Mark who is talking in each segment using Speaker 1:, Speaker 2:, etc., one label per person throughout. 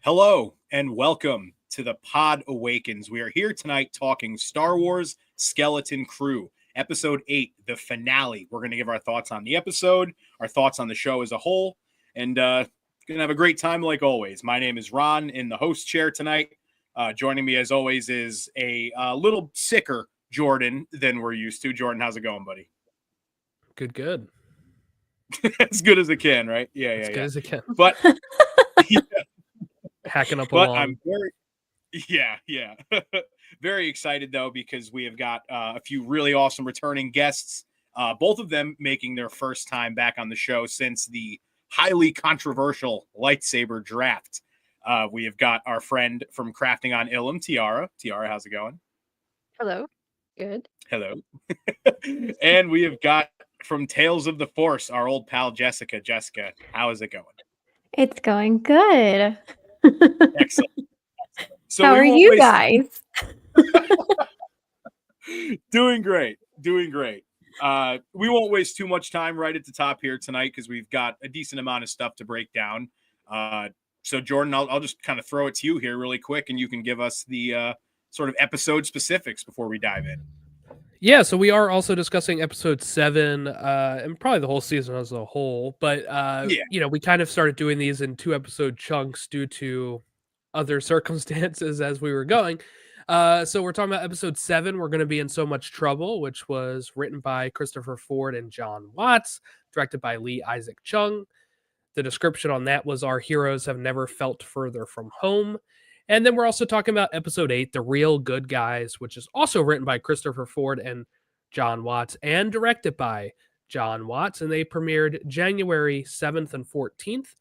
Speaker 1: Hello and welcome to the Pod Awakens. We are here tonight talking Star Wars Skeleton Crew, Episode 8, the finale. We're going to give our thoughts on the episode, our thoughts on the show as a whole, and going to have a great time like always. My name is Ron in the host chair tonight. Joining me as always is a little sicker Jordan than we're used to. Jordan, how's it going, buddy?
Speaker 2: Good.
Speaker 1: As good as it can, right? Yeah.
Speaker 2: As good as it can.
Speaker 1: But yeah.
Speaker 2: Hacking up
Speaker 1: but
Speaker 2: along.
Speaker 1: I'm very excited though, because we have got a few really awesome returning guests, both of them making their first time back on the show since the highly controversial lightsaber draft. We have got our friend from Crafting on Ilum, Tiara. Tiara, how's it going?
Speaker 3: Hello. Good.
Speaker 1: Hello. And we have got from Tales of the Force, our old pal Jessica. Jessica, how is it going?
Speaker 3: It's going good.
Speaker 1: Excellent. So
Speaker 3: how are you guys?
Speaker 1: Doing great. We won't waste too much time right at the top here tonight because we've got a decent amount of stuff to break down. So Jordan, I'll just kind of throw it to you here really quick, and you can give us the sort of episode specifics before we dive in.
Speaker 2: Yeah, so we are also discussing episode 7 and probably the whole season as a whole. But, we kind of started doing these in 2-episode chunks due to other circumstances as we were going. So we're talking about episode 7. We're going to be in So Much Trouble, which was written by Christopher Ford and John Watts, directed by Lee Isaac Chung. The description on that was our heroes have never felt further from home. And then we're also talking about episode 8, The Real Good Guys, which is also written by Christopher Ford and John Watts and directed by John Watts. And they premiered January 7th and 14th,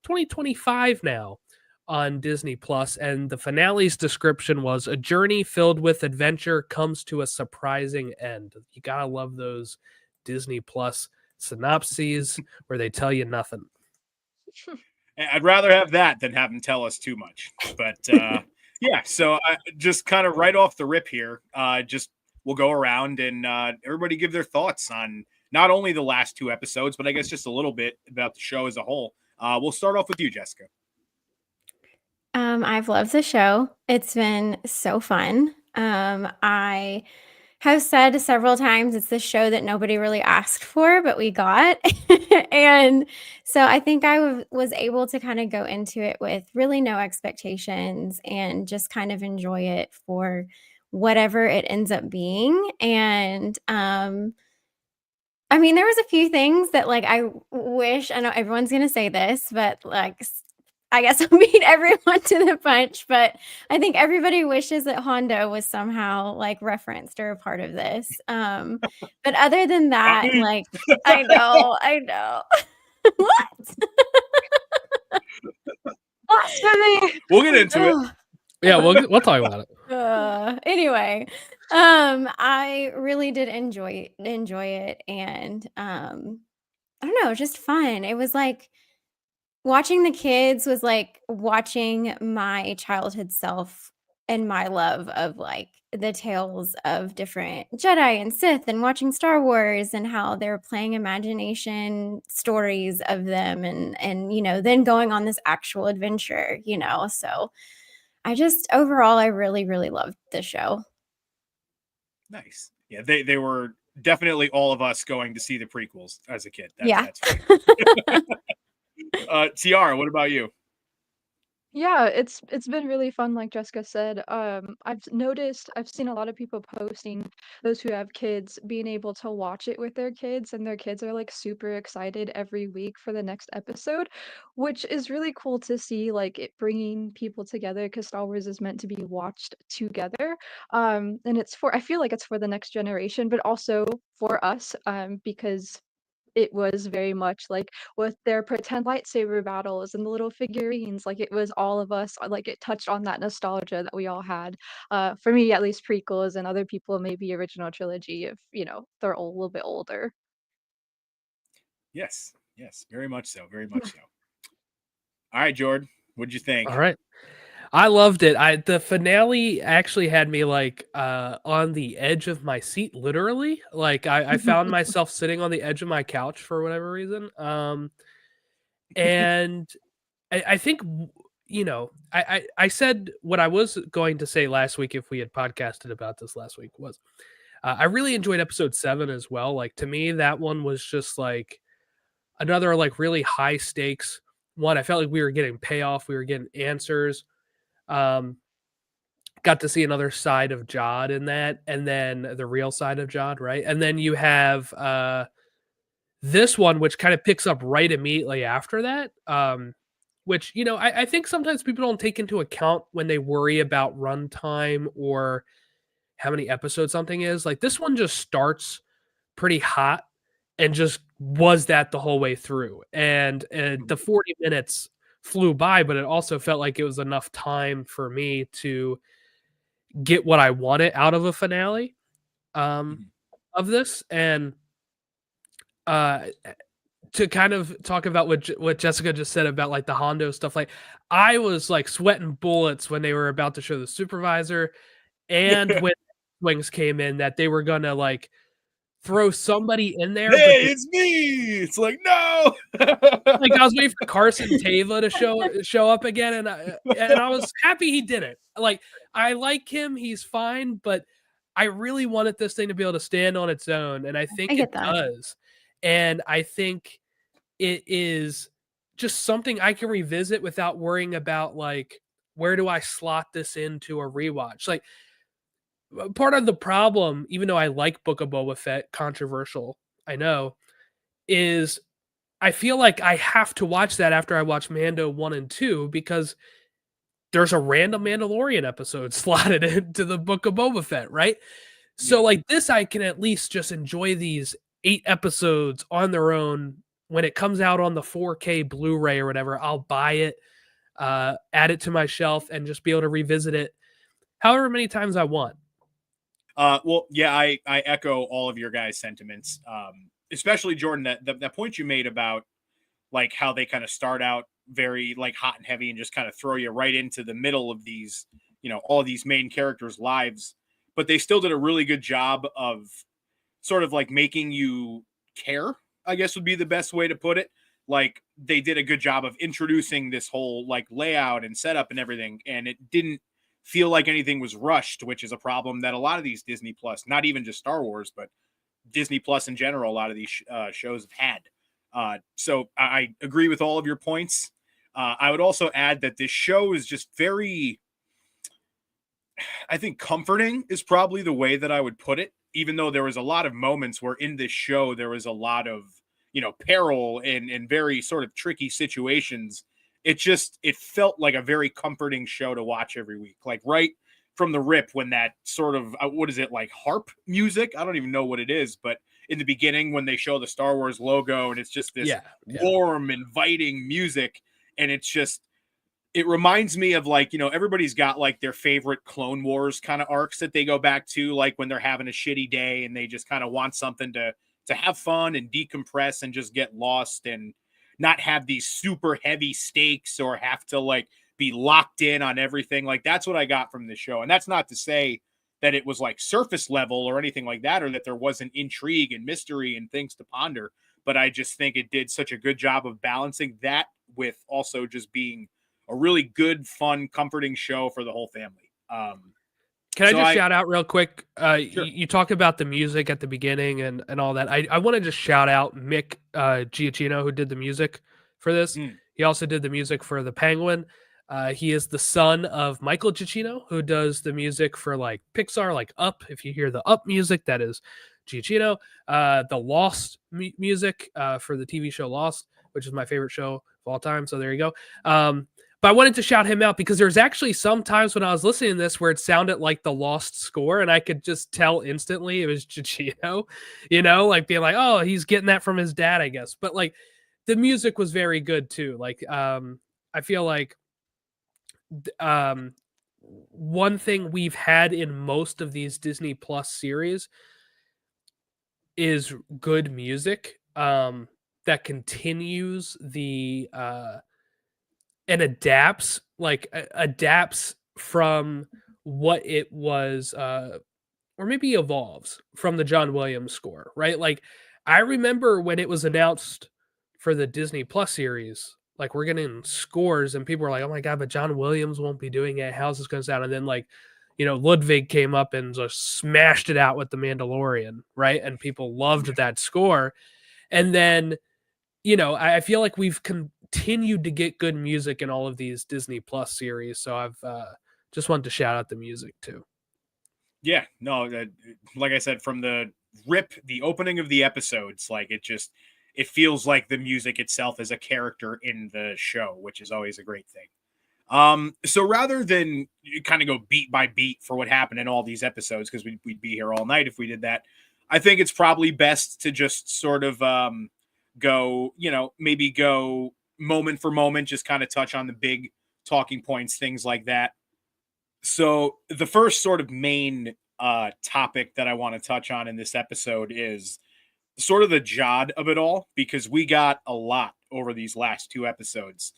Speaker 2: 2025 now on Disney+. And the finale's description was, a journey filled with adventure comes to a surprising end. You gotta love those Disney+ synopses where they tell you nothing.
Speaker 1: I'd rather have that than have them tell us too much. But so I just kind of right off the rip here, we'll go around and everybody give their thoughts on not only the last 2 episodes, but I guess just a little bit about the show as a whole. We'll start off with you, Jessica.
Speaker 3: I've loved the show. It's been so fun. I have said several times it's the show that nobody really asked for, but we got. And so I think I was able to kind of go into it with really no expectations and just kind of enjoy it for whatever it ends up being. And there was a few things that I wish, I know everyone's going to say this, but I guess I'll beat everyone to the punch, but I think everybody wishes that Hondo was somehow referenced or a part of this. But other than that, I know. What? Blasphemy!
Speaker 1: We'll get into it.
Speaker 2: Yeah, we'll talk about it.
Speaker 3: Anyway, I really did enjoy it, and I don't know, just fun. It was watching the kids was like watching my childhood self and my love of the tales of different Jedi and Sith and watching Star Wars and how they're playing imagination stories of them and then going on this actual adventure, so overall I really, really loved the show.
Speaker 1: Nice. Yeah, they were definitely all of us going to see the prequels as a kid. That's Tiara, what about you?
Speaker 4: Yeah, it's been really fun, like Jessica said. I've seen a lot of people posting, those who have kids, being able to watch it with their kids, and their kids are super excited every week for the next episode, which is really cool to see, it bringing people together because Star Wars is meant to be watched together. And I feel like it's for the next generation, but also for us, because it was very much with their pretend lightsaber battles and the little figurines, it was all of us, it touched on that nostalgia that we all had. For me, at least, prequels, and other people maybe original trilogy if they're a little bit older.
Speaker 1: Yes, very much so. All right, Jordan, what'd you think?
Speaker 2: All right. I loved it. The finale actually had me on the edge of my seat, literally. I found myself sitting on the edge of my couch for whatever reason. And I think you know, I said what I was going to say last week if we had podcasted about this last week was I really enjoyed episode 7 as well. Like, to me, that one was just like another like really high stakes one. I felt like we were getting payoff, we were getting answers. Got to see another side of Jod in that, and then the real side of Jod, right? And then you have this one, which kind of picks up right immediately after that. Which, you know, I think sometimes people don't take into account when they worry about runtime or how many episodes something is. Like, this one just starts pretty hot and just was that the whole way through. And the 40 minutes flew by, but it also felt like it was enough time for me to get what I wanted out of a finale of this. And to kind of talk about what Jessica just said about like the Hondo stuff, like I was like sweating bullets when they were about to show the supervisor and when Wings came in that they were gonna like throw somebody in there.
Speaker 1: Hey, it's me. It's like, no.
Speaker 2: Like, I was waiting for Carson Teva to show up again, and I was happy he didn't. Like, I like him, he's fine, but I really wanted this thing to be able to stand on its own, and I think it does. And I think it is just something I can revisit without worrying about, like, where do I slot this into a rewatch? Like, part of the problem, even though I like Book of Boba Fett, controversial, I know, is I feel like I have to watch that after I watch Mando 1 and 2 because there's a random Mandalorian episode slotted into the Book of Boba Fett, right? So like this, I can at least just enjoy these 8 episodes on their own. When it comes out on the 4K Blu-ray or whatever, I'll buy it, add it to my shelf, and just be able to revisit it however many times I want.
Speaker 1: Well, yeah, I echo all of your guys' sentiments, especially Jordan, that point you made about like how they kind of start out very like hot and heavy and just kind of throw you right into the middle of these, you know, all these main characters' lives, but they still did a really good job of sort of like making you care, I guess would be the best way to put it. Like they did a good job of introducing this whole like layout and setup and everything, and it didn't feel like anything was rushed, which is a problem that a lot of these Disney Plus, not even just Star Wars, but Disney Plus in general, a lot of these shows have had. So I agree with all of your points. I would also add that this show is just very, I think comforting is probably the way that I would put it, even though there was a lot of moments where in this show, there was a lot of, you know, peril and very sort of tricky situations. It felt like a very comforting show to watch every week. Like right from the rip, when that sort of, what is it, like harp music? I don't even know what it is, but in the beginning when they show the Star Wars logo and it's just this warm, inviting music. And it's just, it reminds me of like, you know, everybody's got like their favorite Clone Wars kind of arcs that they go back to, like when they're having a shitty day and they just kind of want something to have fun and decompress and just get lost and not have these super heavy stakes or have to like be locked in on everything. Like that's what I got from this show. And that's not to say that it was like surface level or anything like that, or that there wasn't intrigue and mystery and things to ponder. But I just think it did such a good job of balancing that with also just being a really good, fun, comforting show for the whole family.
Speaker 2: Can I just shout out real quick? Sure. You talked about the music at the beginning and all that. I want to just shout out Mick Giacchino, who did the music for this. He also did the music for The Penguin. He is the son of Michael Giacchino, who does the music for like Pixar, like Up. If you hear the Up music, that is Giacchino. The Lost music for the TV show Lost, which is my favorite show of all time. So there you go. But I wanted to shout him out because there's actually some times when I was listening to this where it sounded like the Lost score, and I could just tell instantly it was Giacchino, you know, like being like, oh, he's getting that from his dad, I guess. But like the music was very good too. Like I feel like one thing we've had in most of these Disney Plus series is good music that continues the and adapts from what it was or maybe evolves from the John Williams score, right? Like I remember when it was announced for the Disney Plus series, Like, we're getting scores, and people are like, "Oh my god, but John Williams won't be doing it. How's this going to sound?" And then, like, Ludwig came up and just smashed it out with The Mandalorian, right? And people loved that score. And then, I feel like we've continued to get good music in all of these Disney Plus series. So I've just wanted to shout out the music too.
Speaker 1: Yeah, no, like I said, from the opening of the episodes, like it feels like the music itself is a character in the show, which is always a great thing. So rather than kind of go beat by beat for what happened in all these episodes, because we'd be here all night if we did that, I think it's probably best to just sort of go, maybe go moment for moment, just kind of touch on the big talking points, things like that. So the first sort of main topic that I want to touch on in this episode is sort of the Jod of it all, because we got a lot over these last two episodes,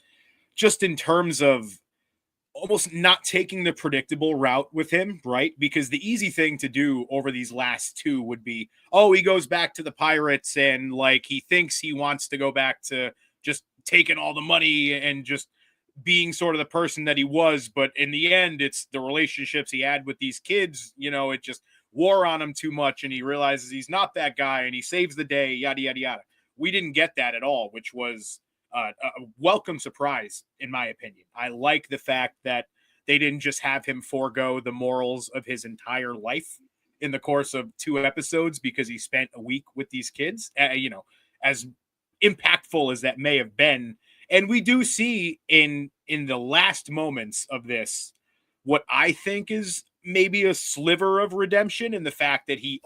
Speaker 1: just in terms of almost not taking the predictable route with him, right? Because the easy thing to do over these last two would be, oh, he goes back to the Pirates and like he thinks he wants to go back to just taking all the money and just being sort of the person that he was. But in the end, it's the relationships he had with these kids, it just wore on him too much, and he realizes he's not that guy and he saves the day, yada, yada, yada. We didn't get that at all, which was a welcome surprise, in my opinion. I like the fact that they didn't just have him forego the morals of his entire life in the course of two episodes because he spent a week with these kids, as impactful as that may have been. And we do see in the last moments of this what I think is maybe a sliver of redemption in the fact that he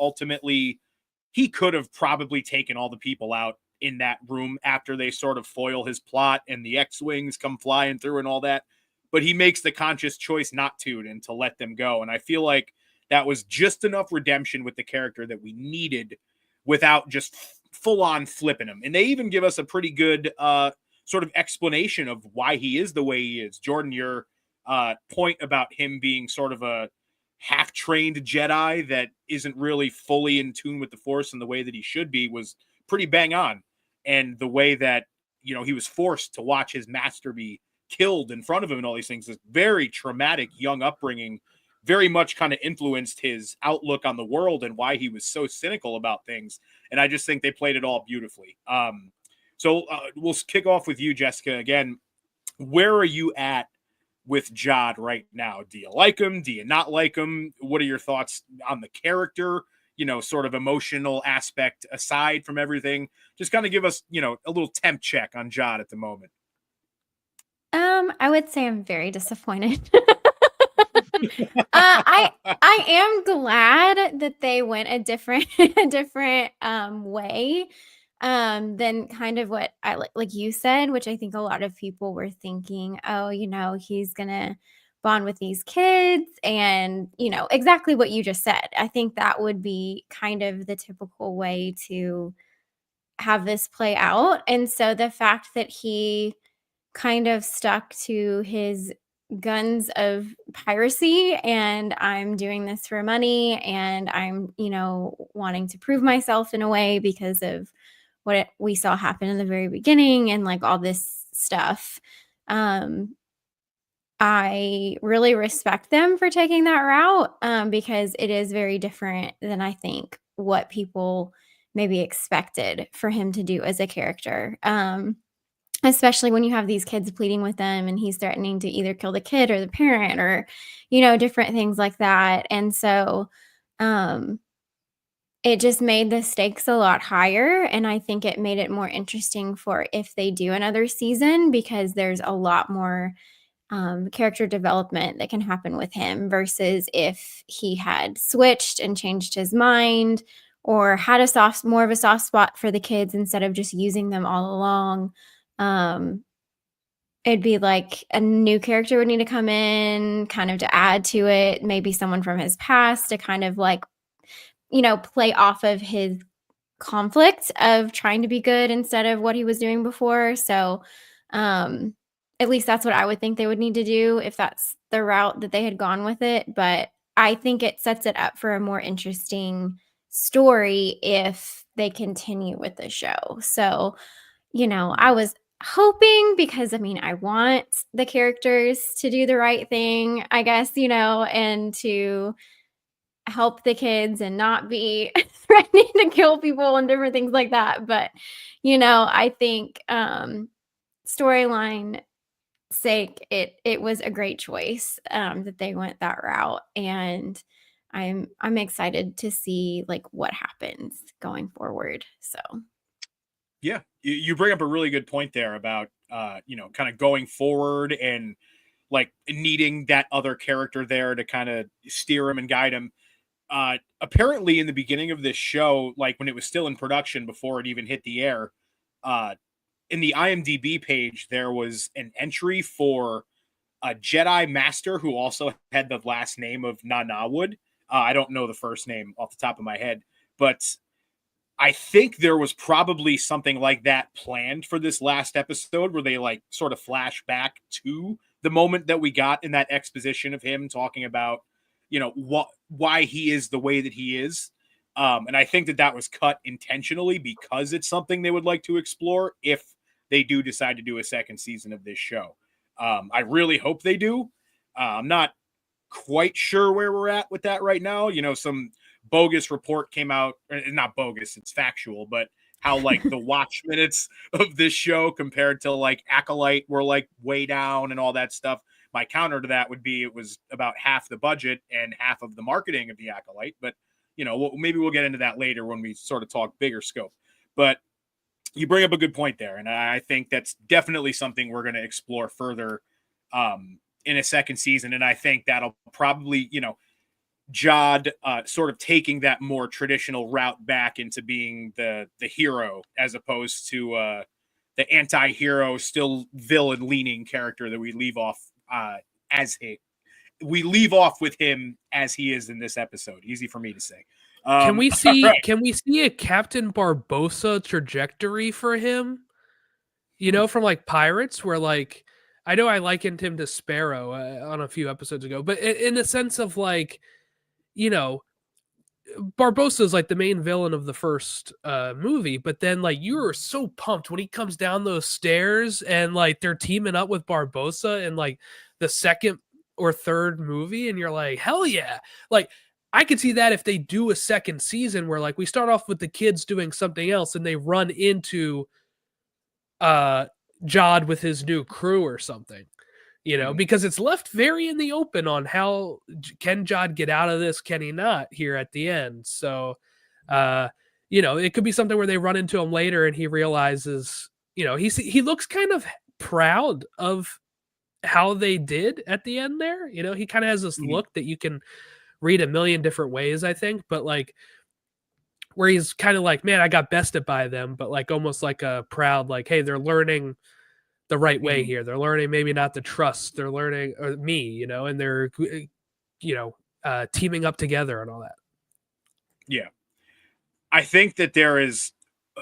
Speaker 1: could have probably taken all the people out in that room after they sort of foil his plot and the X-Wings come flying through and all that. But he makes the conscious choice not to and to let them go. And I feel like that was just enough redemption with the character that we needed without just full on flipping him. And they even give us a pretty good sort of explanation of why he is the way he is. Jordan, your point about him being sort of a half-trained Jedi that isn't really fully in tune with the Force in the way that he should be was pretty bang on. And the way that, he was forced to watch his master be killed in front of him and all these things, is very traumatic young upbringing, very much kind of influenced his outlook on the world and why he was so cynical about things. And I just think they played it all beautifully. So we'll kick off with you, Jessica. Again, where are you at with Jod right now? Do you like him? Do you not like him? What are your thoughts on the character? Sort of emotional aspect aside from everything. Just kind of give us, a little temp check on Jod at the moment.
Speaker 3: I would say I'm very disappointed. I am glad that they went a different way than kind of what I like you said, which I think a lot of people were thinking, oh, he's gonna bond with these kids, and exactly what you just said. I think that would be kind of the typical way to have this play out. And so the fact that he kind of stuck to his guns of piracy and I'm doing this for money and I'm, wanting to prove myself in a way because of what we saw happen in the very beginning and like all this stuff. I really respect them for taking that route because it is very different than I think what people maybe expected for him to do as a character. Especially when you have these kids pleading with them and he's threatening to either kill the kid or the parent or, different things like that. And so it just made the stakes a lot higher. And I think it made it more interesting for if they do another season because there's a lot more character development that can happen with him versus if he had switched and changed his mind or had more of a soft spot for the kids instead of just using them all along. It'd be like a new character would need to come in kind of to add to it, maybe someone from his past to kind of like, play off of his conflict of trying to be good instead of what he was doing before. So, at least that's what I would think they would need to do if that's the route that they had gone with it. But I think it sets it up for a more interesting story if they continue with the show. So, I was hoping, because I mean, I want the characters to do the right thing, I guess, and to help the kids and not be threatening to kill people and different things like that. But, I think storyline sake, it was a great choice that they went that route, and I'm excited to see like what happens going forward. So
Speaker 1: Yeah, you bring up a really good point there about kind of going forward and like needing that other character there to kind of steer him and guide him. Apparently, in the beginning of this show, like when it was still in production before it even hit the air, uh, in the IMDb page there was an entry for a Jedi Master who also had the last name of Nanawood. I don't know the first name off the top of my head, but I think there was probably something like that planned for this last episode where they like sort of flash back to the moment that we got in that exposition of him talking about, why he is the way that he is. And I think that that was cut intentionally because it's something they would like to explore if they do decide to do a second season of this show. I really hope they do. I'm not quite sure where we're at with that right now. Some bogus report came out, not bogus, it's factual, but how like the watch minutes of this show compared to like Acolyte were like way down and all that stuff. My counter to that would be it was about half the budget and half of the marketing of the Acolyte, but maybe we'll get into that later when we sort of talk bigger scope. But you bring up a good point there, and I think that's definitely something we're going to explore further in a second season. And I think that'll probably, Jod sort of taking that more traditional route back into being the hero as opposed to the anti-hero, still villain leaning character that we leave off we leave off with him as he is in this episode. Easy for me to say.
Speaker 2: Can we see
Speaker 1: right.
Speaker 2: can we see a Captain Barbossa trajectory for him? From like Pirates, where like I know I likened him to Sparrow on a few episodes ago, but in the sense of like, Barbossa is like the main villain of the first movie, but then like you were so pumped when he comes down those stairs and like they're teaming up with Barbossa in like the second or third movie, and you're like, hell yeah! Like I could see that if they do a second season where like we start off with the kids doing something else and they run into Jod with his new crew or something. Because it's left very in the open on how can Jod get out of this, can he not, here at the end. So, it could be something where they run into him later and he realizes, he looks kind of proud of how they did at the end there. He kind of has this look that you can read a million different ways, I think, but like where he's kind of like, man, I got bested by them, but like almost like a proud, like, hey, they're learning the right way here. They're learning maybe not to trust. They're learning me, and they're teaming up together and all that.
Speaker 1: Yeah. I think that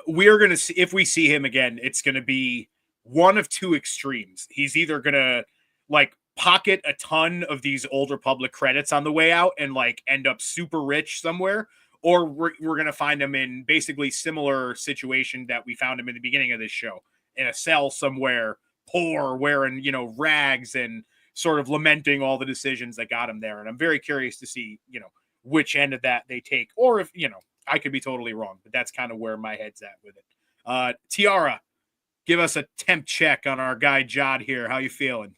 Speaker 1: we're going to see, if we see him again, it's going to be one of two extremes. He's either going to like pocket a ton of these Old Republic credits on the way out and like end up super rich somewhere, or we're going to find him in basically similar situation that we found him in the beginning of this show, in a cell somewhere, poor, wearing, rags and sort of lamenting all the decisions that got him there. And I'm very curious to see, which end of that they take, or if, I could be totally wrong, but that's kind of where my head's at with it. Tiara, give us a temp check on our guy Jod here. How you feeling?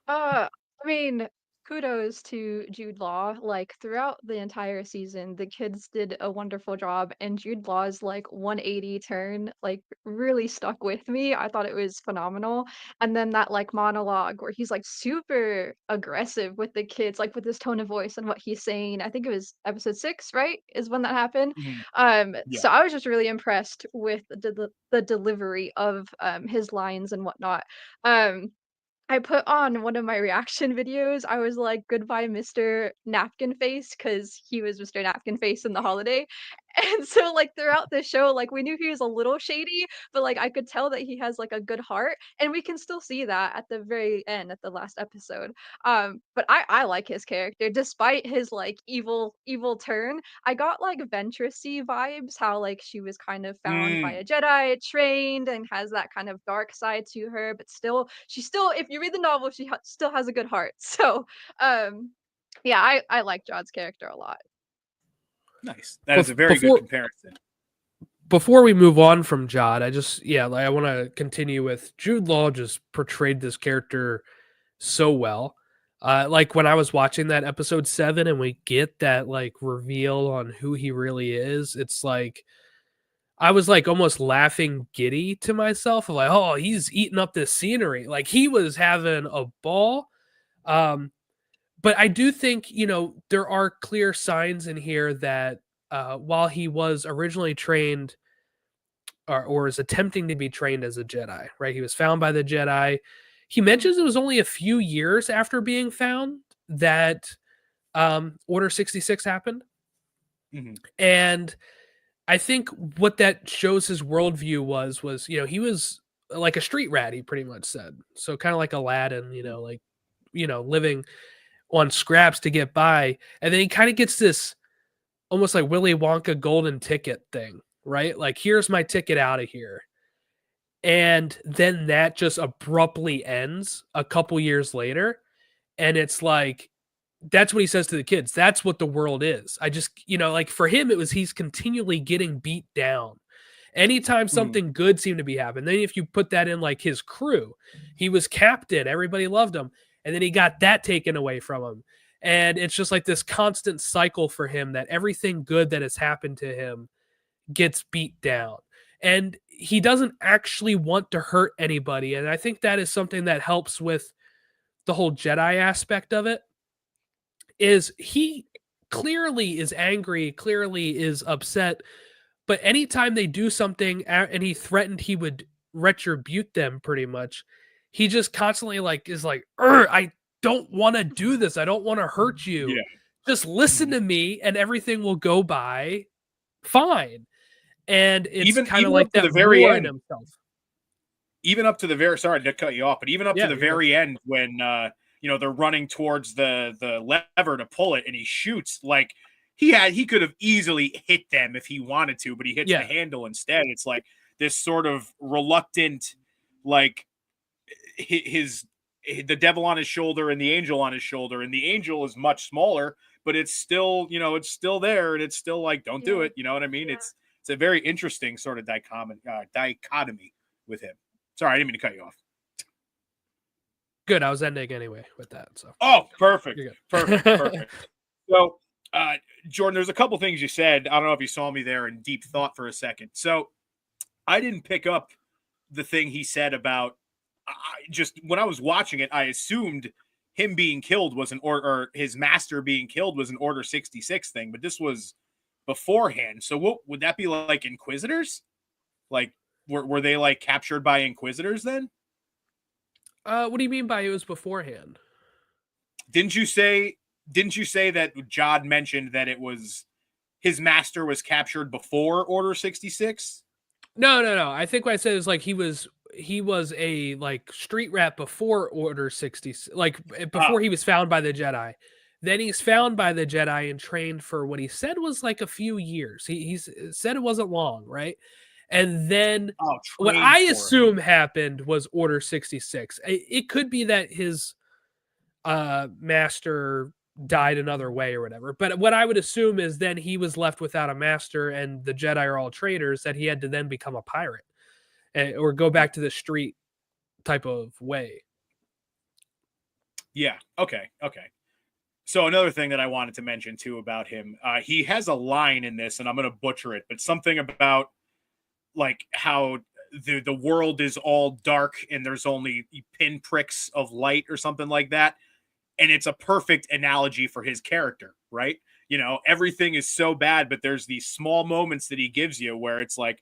Speaker 4: I mean, kudos to Jude Law. Like throughout the entire season, the kids did a wonderful job, and Jude Law's like 180 turn like really stuck with me. I thought it was phenomenal. And then that like monologue where he's like super aggressive with the kids, like with his tone of voice and what he's saying. I think it was episode 6, right? Is when that happened.
Speaker 1: Yeah.
Speaker 4: So I was just really impressed with the delivery of his lines and whatnot. Um I put on one of my reaction videos, I was like, "Goodbye, Mr. Napkin Face," because he was Mr. Napkin Face in the holiday, And so, like, throughout the show, like, we knew he was a little shady, but, like, I could tell that he has, like, a good heart, and we can still see that at the very end, at the last episode. But I like his character despite his, like, evil turn. I got, like, Ventressy vibes, how, like, she was kind of found by
Speaker 1: Mm.
Speaker 4: a Jedi, trained, and has that kind of dark side to her, but still she still if you read the novel, she still has a good heart. So, yeah, I like Jod's character a lot.
Speaker 1: Nice. That is a very good comparison.
Speaker 2: Before we move on from Jod, I want to continue with Jude Law just portrayed this character so well. Like when I was watching that episode 7 and we get that like reveal on who he really is, it's like I was like almost laughing giddy to myself of like, oh, he's eating up this scenery. Like he was having a ball. But I do think, there are clear signs in here that while he was originally trained or is attempting to be trained as a Jedi, right? He was found by the Jedi. He mentions it was only a few years after being found that Order 66 happened.
Speaker 1: Mm-hmm.
Speaker 2: And I think what that shows his worldview was, he was like a street rat, he pretty much said. So kind of like Aladdin, living on scraps to get by. And then he kind of gets this almost like Willy Wonka golden ticket thing, right? Like, here's my ticket out of here. And then that just abruptly ends a couple years later. And it's like, that's what he says to the kids. That's what the world is. I just, like for him, it was he's continually getting beat down. Anytime something good seemed to be happening. Then if you put that in like his crew, he was captain, everybody loved him. And then he got that taken away from him. And it's just like this constant cycle for him that everything good that has happened to him gets beat down. And he doesn't actually want to hurt anybody. And I think that is something that helps with the whole Jedi aspect of it. Is he clearly is angry, clearly is upset, but anytime they do something and he threatened he would retribute them pretty much, he just constantly is like, I don't want to do this. I don't want to hurt you.
Speaker 1: Yeah.
Speaker 2: Just listen to me and everything will go by fine. And it's kind of like that
Speaker 1: the very
Speaker 2: war
Speaker 1: end
Speaker 2: in himself.
Speaker 1: Even up to the very, sorry to cut you off, but even up to the very end when, they're running towards the lever to pull it and he shoots, like he could have easily hit them if he wanted to, but he hits the handle instead. It's like this sort of reluctant, like the devil on his shoulder and the angel on his shoulder, and the angel is much smaller, but it's still, it's still there, and it's still like, don't do it. You know what I mean? Yeah. It's a very interesting sort of dichotomy with him. Sorry, I didn't mean to cut you off.
Speaker 2: Good. I was ending anyway with that. So.
Speaker 1: Oh, perfect. Perfect. So, Jordan, there's a couple things you said. I don't know if you saw me there in deep thought for a second. So I didn't pick up the thing he said about just when I was watching it, I assumed him being killed was an order, or his master being killed was an Order 66 thing, but this was beforehand. So what would that be, like Inquisitors? Like, were they like captured by Inquisitors then?
Speaker 2: What do you mean by it was beforehand?
Speaker 1: Didn't you say that Jod mentioned that it was his master was captured before Order 66?
Speaker 2: No. I think what I said is like he was a like street rat before Order 66, like before he was found by the Jedi. Then he's found by the Jedi and trained for what he said was like a few years. He said it wasn't long, right? And then what I assume happened was Order 66. It could be that his master died another way or whatever. But what I would assume is then he was left without a master and the Jedi are all traitors, that he had to then become a pirate or go back to the street type of way.
Speaker 1: Yeah. Okay. So another thing that I wanted to mention too about him, he has a line in this, and I'm going to butcher it, but something about like how the world is all dark and there's only pinpricks of light or something like that. And it's a perfect analogy for his character, right? Everything is so bad, but there's these small moments that he gives you where it's like,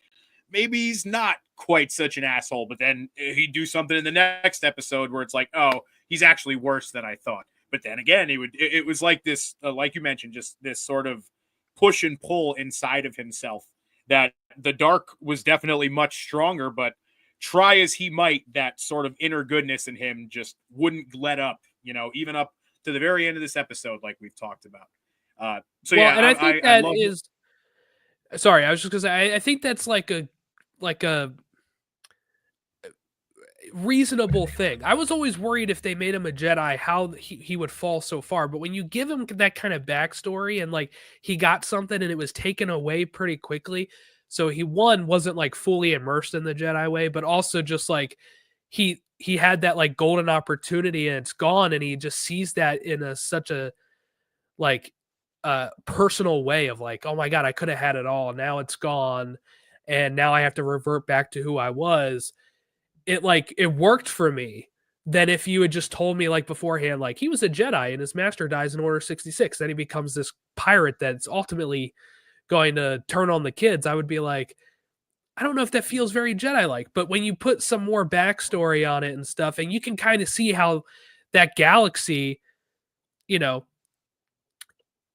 Speaker 1: maybe he's not quite such an asshole, but then he'd do something in the next episode where it's like, oh, he's actually worse than I thought. But then again, it was like this, like you mentioned, just this sort of push and pull inside of himself that the dark was definitely much stronger, but try as he might, that sort of inner goodness in him just wouldn't let up, even up to the very end of this episode, like we've talked about.
Speaker 2: And I think that is. Sorry, I was just gonna say. I think that's like a reasonable thing. I was always worried if they made him a Jedi, how he would fall so far. But when you give him that kind of backstory and like he got something and it was taken away pretty quickly, so he wasn't like fully immersed in the Jedi way, but also just like he had that like golden opportunity and it's gone, and he just sees that in such a like personal way of like, oh my God, I could have had it all. Now it's gone. And now I have to revert back to who I was. It worked for me than if you had just told me like beforehand, like he was a Jedi and his master dies in Order 66. Then he becomes this pirate that's ultimately going to turn on the kids. I would be like, I don't know if that feels very Jedi-like, but when you put some more backstory on it and stuff, and you can kind of see how that galaxy,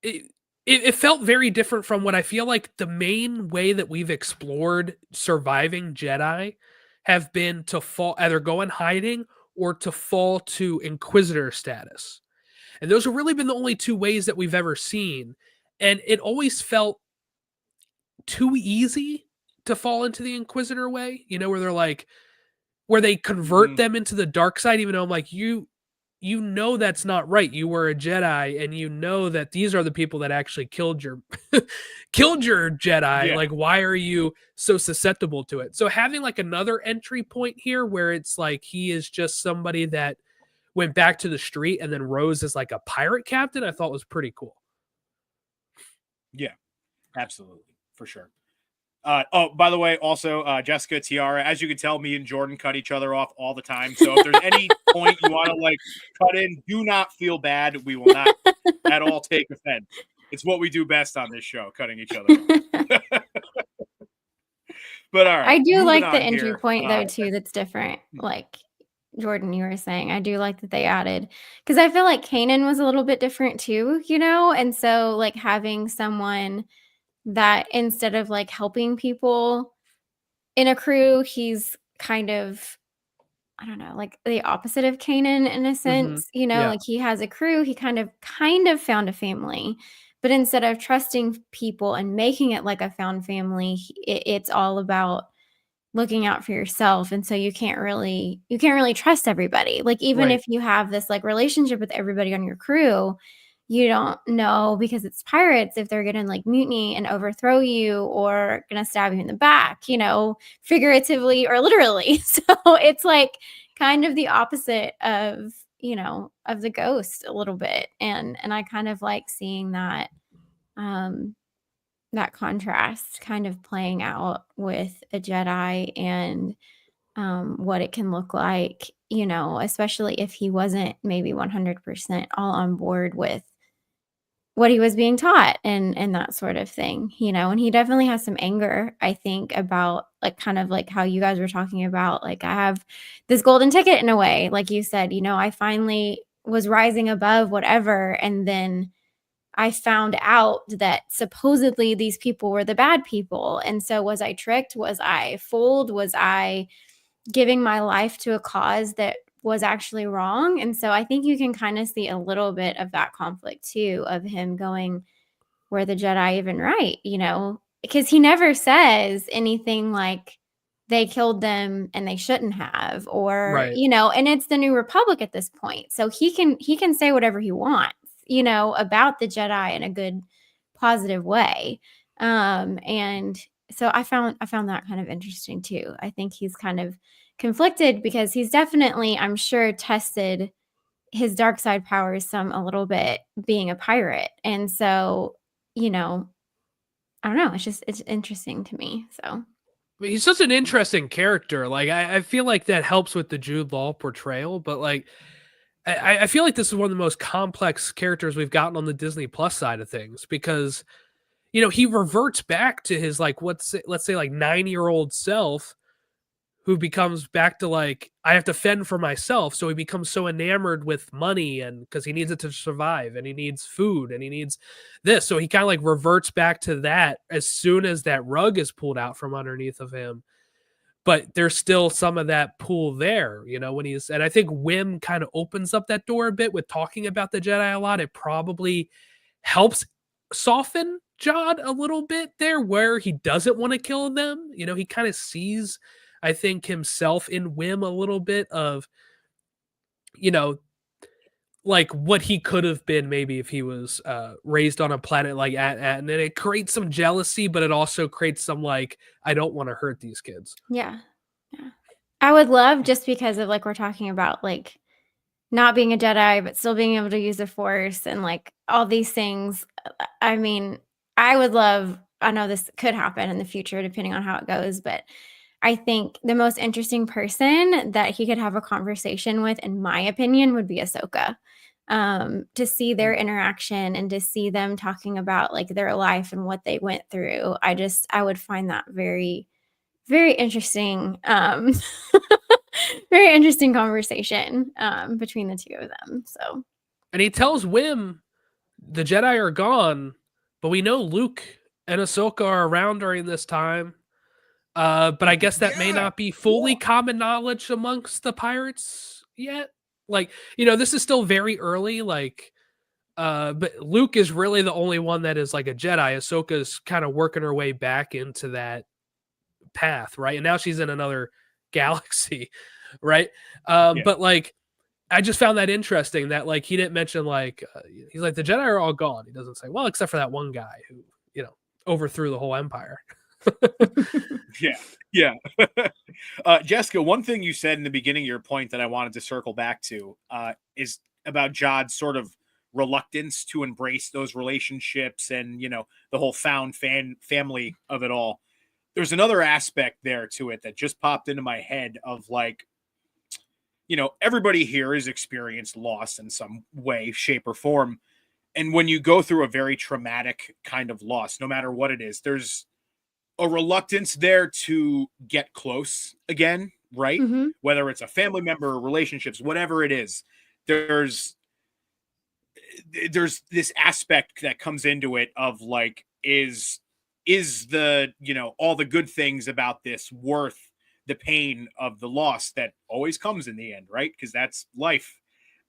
Speaker 2: it felt very different from what I feel like the main way that we've explored surviving Jedi have been to fall, either go in hiding or to fall to Inquisitor status. And those have really been the only two ways that we've ever seen. And it always felt too easy to fall into the Inquisitor way, where they're like, where they convert them into the dark side, even though I'm like, you that's not right. You were a Jedi, and that these are the people that actually killed your Jedi. Yeah. Like, why are you so susceptible to it? So having like another entry point here where it's like he is just somebody that went back to the street and then rose as like a pirate captain, I thought was pretty cool.
Speaker 1: Yeah, absolutely. For sure. By the way, also, Jessica, Tiara, as you can tell, me and Jordan cut each other off all the time. So if there's any point you want to like cut in, do not feel bad. We will not at all take offense. It's what we do best on this show, cutting each other off. But all right.
Speaker 3: I do like the entry point though, too, that's different. Like Jordan, you were saying, I do like that they added, because I feel like Kanan was a little bit different too, and so like having someone that instead of like helping people in a crew, he's kind of, I don't know, like the opposite of Kanan in a sense, like he has a crew, he kind of found a family, but instead of trusting people and making it like a found family, it's all about looking out for yourself. And so you can't really trust everybody. Like, even if you have this like relationship with everybody on your crew, you don't know, because it's pirates, if they're gonna like mutiny and overthrow you or gonna stab you in the back, figuratively or literally. So it's like kind of the opposite of of the Ghost a little bit, and I kind of like seeing that that contrast kind of playing out with a Jedi and what it can look like, especially if he wasn't maybe 100% all on board with what he was being taught and that sort of thing, and he definitely has some anger, I think, about like kind of like how you guys were talking about, like, I have this golden ticket in a way, like you said, I finally was rising above whatever, and then I found out that supposedly these people were the bad people. And so was I tricked? Was I fooled? Was I giving my life to a cause that was actually wrong? And so I think you can kind of see a little bit of that conflict too, of him going, were the Jedi even right? Because he never says anything like they killed them and they shouldn't have, or, and it's the New Republic at this point. So he can say whatever he wants, about the Jedi in a good, positive way. And so I found that kind of interesting too. I think he's kind of conflicted because he's definitely, I'm sure, tested his dark side powers a little bit being a pirate. And so, I don't know. It's interesting to me. So
Speaker 2: he's such an interesting character. Like, I feel like that helps with the Jude Law portrayal, but like, I feel like this is one of the most complex characters we've gotten on the Disney Plus side of things, because, he reverts back to his like, let's say like 9-year-old self who becomes back to like, I have to fend for myself. So he becomes so enamored with money, and because he needs it to survive, and he needs food, and he needs this. So he kind of like reverts back to that as soon as that rug is pulled out from underneath of him. But there's still some of that pull there, you know, and I think Wim kind of opens up that door a bit with talking about the Jedi a lot. It probably helps soften Jod a little bit there, where he doesn't want to kill them. You know, he kind of sees, I think, himself in Wim a little bit of, you know, like what he could have been maybe if he was raised on a planet like and then it creates some jealousy, but it also creates some like, I don't want to hurt these kids.
Speaker 3: Yeah. I would love, just because of like we're talking about like not being a Jedi but still being able to use the Force and like all these things. I mean, I would love, I know this could happen in the future depending on how it goes, but I think the most interesting person that he could have a conversation with, in my opinion, would be Ahsoka. To see their interaction and to see them talking about like their life and what they went through. I would find that very, very interesting. Very interesting conversation between the two of them. So,
Speaker 2: and he tells Wim the Jedi are gone, but we know Luke and Ahsoka are around during this time. But I guess that may not be fully common knowledge amongst the pirates yet. Like, you know, this is still very early. Like, but Luke is really the only one that is like a Jedi. Ahsoka's kind of working her way back into that path, right? And now she's in another galaxy, right? But like, I just found that interesting that like he didn't mention like he's like the Jedi are all gone. He doesn't say, well, except for that one guy who, you know, overthrew the whole empire.
Speaker 1: Yeah. Jessica, one thing you said in the beginning of your point that I wanted to circle back to is about Jod's sort of reluctance to embrace those relationships and, you know, the whole found family of it all. There's another aspect there to it that just popped into my head of like, you know, everybody here has experienced loss in some way, shape, or form. And when you go through a very traumatic kind of loss, no matter what it is, there's a reluctance there to get close again, right?
Speaker 3: mm-hmm.
Speaker 1: Whether it's a family member, relationships, whatever it is, there's this aspect that comes into it of like, is the, you know, all the good things about this worth the pain of the loss that always comes in the end, right? Because that's life.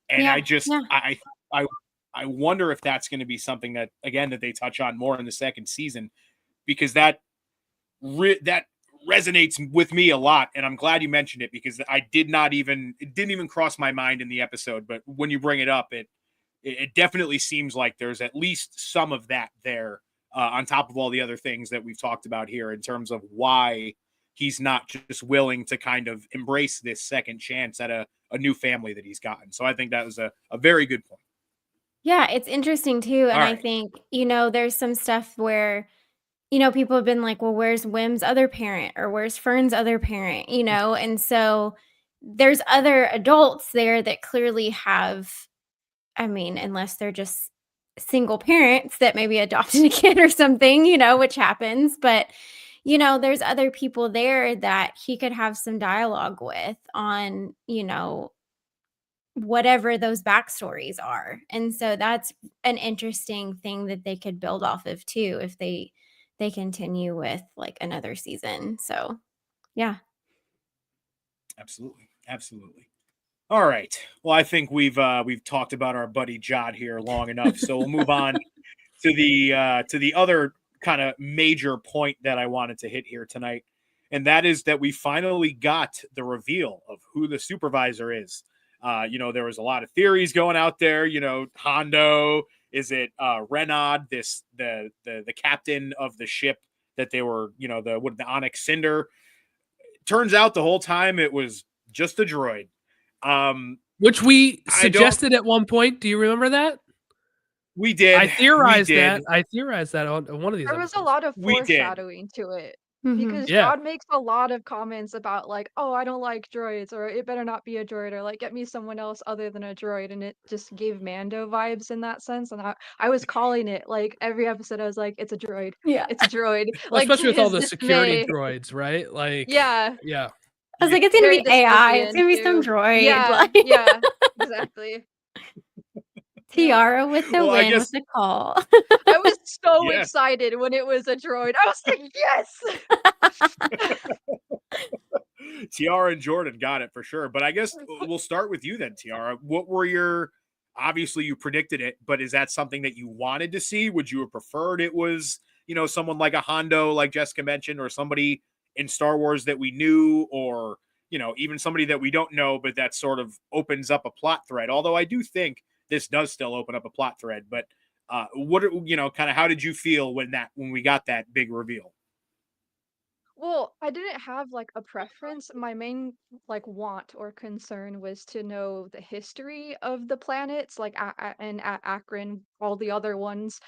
Speaker 1: And I wonder if that's going to be something that, again, that they touch on more in the second season, because that resonates with me a lot. And I'm glad you mentioned it, because it didn't even cross my mind in the episode. But when you bring it up, it definitely seems like there's at least some of that there on top of all the other things that we've talked about here in terms of why he's not just willing to kind of embrace this second chance at a new family that he's gotten. So I think that was a very good point.
Speaker 3: Yeah, it's interesting too. And I think, you know, there's some stuff where, you know, people have been like, well, where's Wim's other parent or where's Fern's other parent, you know? And so there's other adults there that clearly have, I mean, unless they're just single parents that maybe adopted a kid or something, you know, which happens. But, you know, there's other people there that he could have some dialogue with on, you know, whatever those backstories are. And so that's an interesting thing that they could build off of too, if they continue with like another season. So yeah.
Speaker 1: Absolutely. All right. Well, I think we've talked about our buddy Jod here long enough. So we'll move on to the other kind of major point that I wanted to hit here tonight. And that is that we finally got the reveal of who the supervisor is. You know, there was a lot of theories going out there, you know, Hondo, is it Renaud, the captain of the ship that they were, you know, the Onyx Cinder. Turns out the whole time it was just a droid.
Speaker 2: Which we suggested at one point. Do you remember that?
Speaker 1: We did.
Speaker 2: I theorized that on one of these
Speaker 4: There was a lot of foreshadowing to it. Because Jod makes a lot of comments about like, oh, I don't like droids, or it better not be a droid, or like get me someone else other than a droid, and it just gave Mando vibes in that sense. And I was calling it like every episode. I was like, it's a droid.
Speaker 3: Yeah,
Speaker 4: it's a droid.
Speaker 2: Well,
Speaker 4: like
Speaker 2: especially with all the security droids, right? Like,
Speaker 4: yeah.
Speaker 3: I was like, it's gonna
Speaker 4: very
Speaker 3: be AI. It's
Speaker 4: dystopian
Speaker 3: gonna be some
Speaker 4: too.
Speaker 3: droid.
Speaker 4: Yeah,
Speaker 3: Like
Speaker 4: yeah, exactly. Yeah.
Speaker 3: Tiara with the
Speaker 1: Well, I
Speaker 3: win with
Speaker 1: guess
Speaker 3: the call.
Speaker 4: I was so
Speaker 1: yeah.
Speaker 4: excited when it was a droid. I was like, yes.
Speaker 1: Tiara and Jordan got it for sure. But I guess we'll start with you then, Tiara. What were your obviously you predicted it, but is that something that you wanted to see? Would you have preferred it was, someone like a Hondo, like Jessica mentioned, or somebody in Star Wars that we knew, or even somebody that we don't know, but that sort of opens up a plot thread. Although I do think this does still open up a plot thread. But what kind of how did you feel when we got that big reveal?
Speaker 4: Well, I didn't have like a preference. My main like want or concern was to know the history of the planets, like Akron, all the other ones,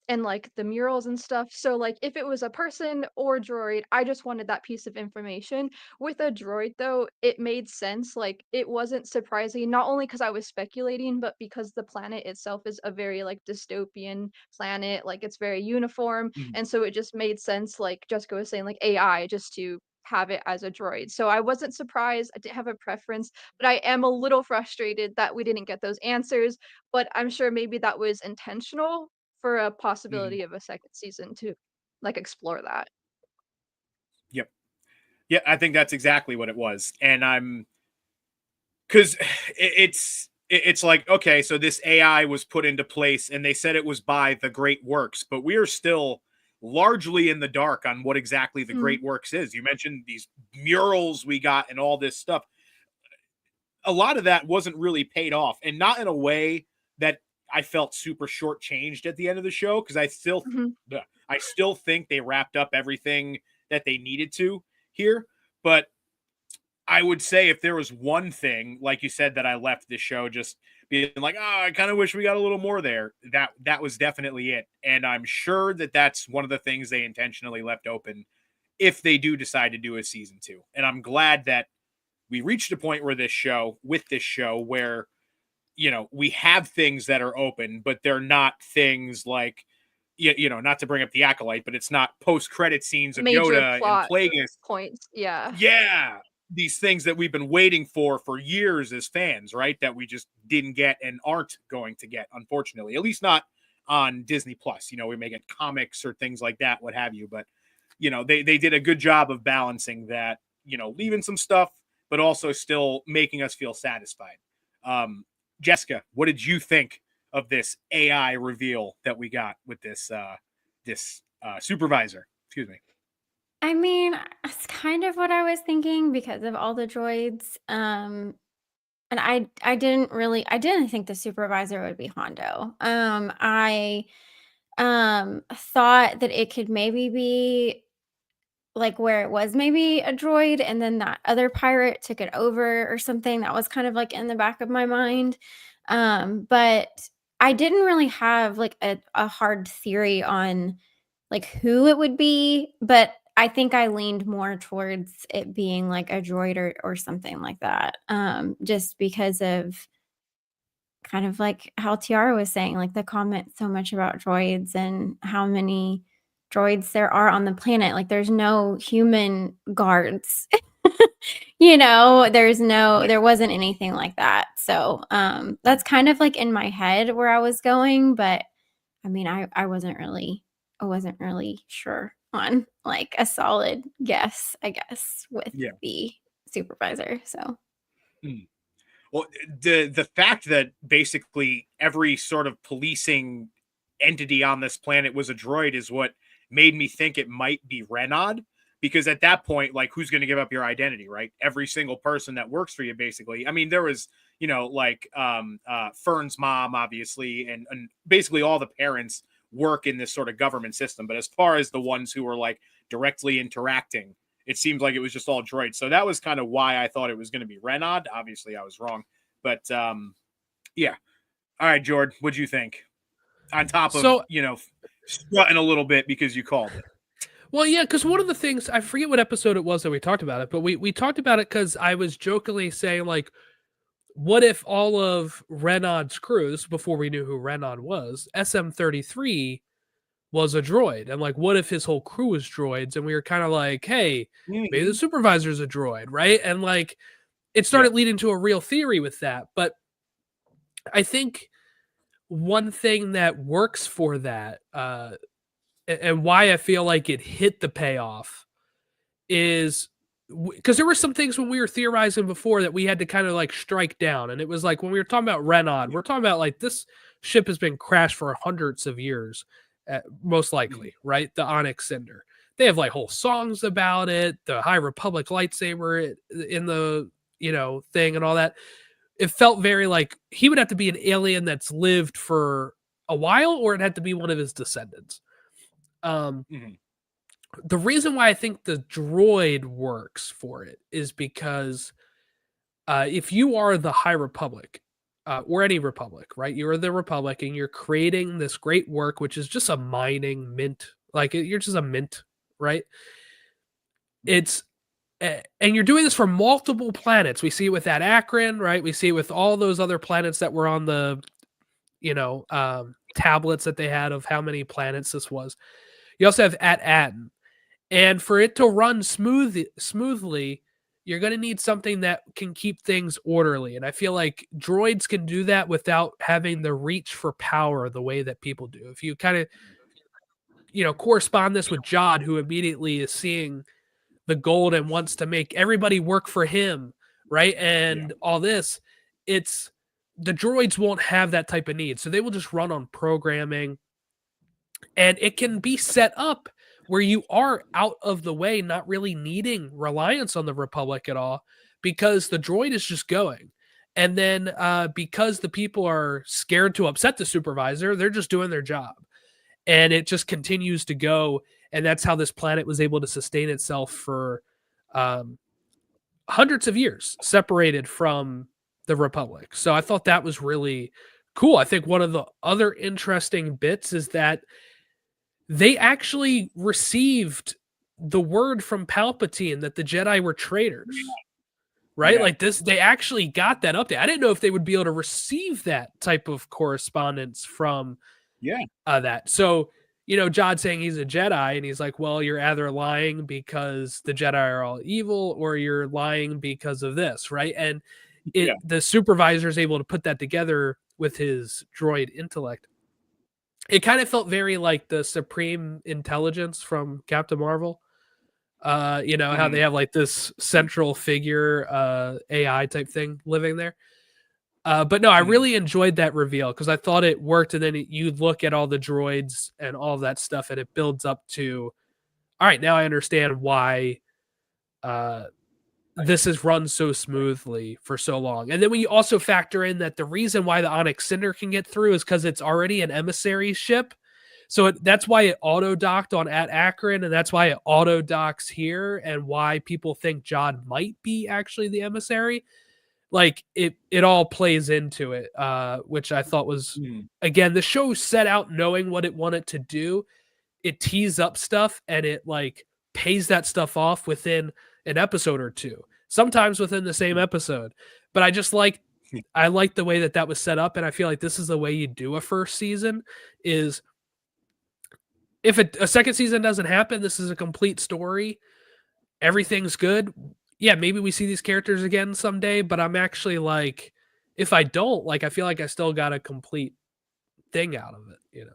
Speaker 4: and like the murals and stuff. So like if it was a person or droid, I just wanted that piece of information. With a droid though, it made sense. Like it wasn't surprising, not only because I was speculating, but because the planet itself is a very like dystopian planet. Like it's very uniform
Speaker 1: Mhm.
Speaker 4: and so it just made sense, like Jessica was saying, like AI, just to have it as a droid. So I wasn't surprised. I didn't have a preference, but I am a little frustrated that we didn't get those answers. But I'm sure maybe that was intentional for a
Speaker 1: Mhm.
Speaker 4: possibility of a second season to like explore that.
Speaker 1: Yep. Yeah, I think that's exactly what it was. And I'm because it's like, okay, so this AI was put into place and they said it was by the Great Works, but we are still largely in the dark on what exactly the
Speaker 4: Mm,
Speaker 1: Great Works is. You mentioned these murals we got and all this stuff. A lot of that wasn't really paid off, and not in a way that I felt super shortchanged at the end of the show, because
Speaker 4: mhm.
Speaker 1: I still think they wrapped up everything that they needed to here. But I would say if there was one thing, like you said, that I left the show just being like, oh, I kind of wish we got a little more there. That was definitely it, and I'm sure that that's one of the things they intentionally left open if they do decide to do a season two. And I'm glad that we reached a point where with this show, where we have things that are open, but they're not things like not to bring up the Acolyte, but it's not post credit scenes of
Speaker 4: Major
Speaker 1: Yoda and
Speaker 4: plot
Speaker 1: Plagueis.
Speaker 4: points. Yeah.
Speaker 1: Yeah, these things that we've been waiting for years as fans, right? That we just didn't get and aren't going to get, unfortunately. At least not on Disney Plus. We may get comics or things like that, what have you. But they did a good job of balancing that. Leaving some stuff, but also still making us feel satisfied. Um, Jessica, what did you think of this AI reveal that we got with this supervisor? Excuse me.
Speaker 3: I mean, it's kind of what I was thinking because of all the droids. And I didn't think the supervisor would be Hondo. I thought that it could maybe be like where it was maybe a droid and then that other pirate took it over or something. That was kind of like in the back of my mind. But I didn't really have like a hard theory on like who it would be, but I think I leaned more towards it being like a droid or something like that. Just because of kind of like how Tiara was saying, like the comment so much about droids and how many droids there are on the planet. Like there's no human guards. There wasn't anything like that. So that's kind of like in my head where I was going, but I mean I wasn't really sure on like a solid guess, I guess, with
Speaker 1: Yeah.
Speaker 3: the supervisor. So
Speaker 1: Mm. Well, the fact that basically every sort of policing entity on this planet was a droid is what made me think it might be Renaud. Because at that point, like, who's going to give up your identity, right? Every single person that works for you, basically. I mean, there was, like Fern's mom, obviously, and basically all the parents work in this sort of government system. But as far as the ones who were like directly interacting, it seems like it was just all droids. So that was kind of why I thought it was going to be Renaud. Obviously, I was wrong. But yeah. All right, Jordan, what'd you think? On top of,
Speaker 2: So,
Speaker 1: strutting a little bit because you called it.
Speaker 2: well, yeah, because one of the things, I forget what episode it was that we talked about it, but we talked about it because I was jokingly saying, like, what if all of Renaud's crew, this was before we knew who Renaud was, SM-33 was a droid, and like, what if his whole crew was droids? And we were kind of like, hey, maybe the supervisor's a droid, right? And like, it started leading to a real theory with that. But I think one thing that works for that, and why I feel like it hit the payoff, is because there were some things when we were theorizing before that we had to kind of like strike down. And it was like, when we were talking about Renan, we're talking about like, this ship has been crashed for hundreds of years, most likely, right? The Onyx Cinder. They have like whole songs about it. The High Republic lightsaber in the, thing and all that. It felt very like he would have to be an alien that's lived for a while, or it had to be one of his descendants. The reason why I think the droid works for it is because if you are the High Republic, or any Republic, right? You're the Republic and you're creating this great work, which is just a mining mint. Like, you're just a mint, right? And you're doing this for multiple planets. We see it with that Akron, right? We see it with all those other planets that were on the, tablets that they had of how many planets this was. You also have at Aten. And for it to run smoothly, you're going to need something that can keep things orderly. And I feel like droids can do that without having the reach for power the way that people do. If you kind of, correspond this with Jod, who immediately is seeing the gold and wants to make everybody work for him, right? And all this, the droids won't have that type of need. So they will just run on programming. And it can be set up where you are out of the way, not really needing reliance on the Republic at all, because the droid is just going. And then because the people are scared to upset the supervisor, they're just doing their job. And it just continues to go. And that's how this planet was able to sustain itself for hundreds of years, separated from the Republic. So I thought that was really cool. I think one of the other interesting bits is that they actually received the word from Palpatine that the Jedi were traitors, right? Like this, they actually got that update. I didn't know if they would be able to receive that type of correspondence from that. So, Jod saying he's a Jedi, and he's like, well, you're either lying because the Jedi are all evil, or you're lying because of this, right? And the supervisor is able to put that together with his droid intellect. It kind of felt very like the Supreme Intelligence from Captain Marvel. How they have like this central figure, AI type thing living there. But no, I really enjoyed that reveal because I thought it worked. And then you look at all the droids and all of that stuff, and it builds up to, all right, now I understand why this has run so smoothly for so long. And then when you also factor in that the reason why the Onyx Cinder can get through is because it's already an emissary ship. So that's why it auto-docked at Akron, and that's why it auto-docks here, and why people think Jod might be actually the emissary. Like, it all plays into it, which I thought was, again, the show set out knowing what it wanted to do. It teased up stuff, and it, like, pays that stuff off within an episode or two, sometimes within the same episode. But I just like the way that was set up, and I feel like this is the way you do a first season. Is if a second season doesn't happen, this is a complete story, everything's good. Yeah, maybe we see these characters again someday, but I'm actually like, if I don't, like, I feel like I still got a complete thing out of it,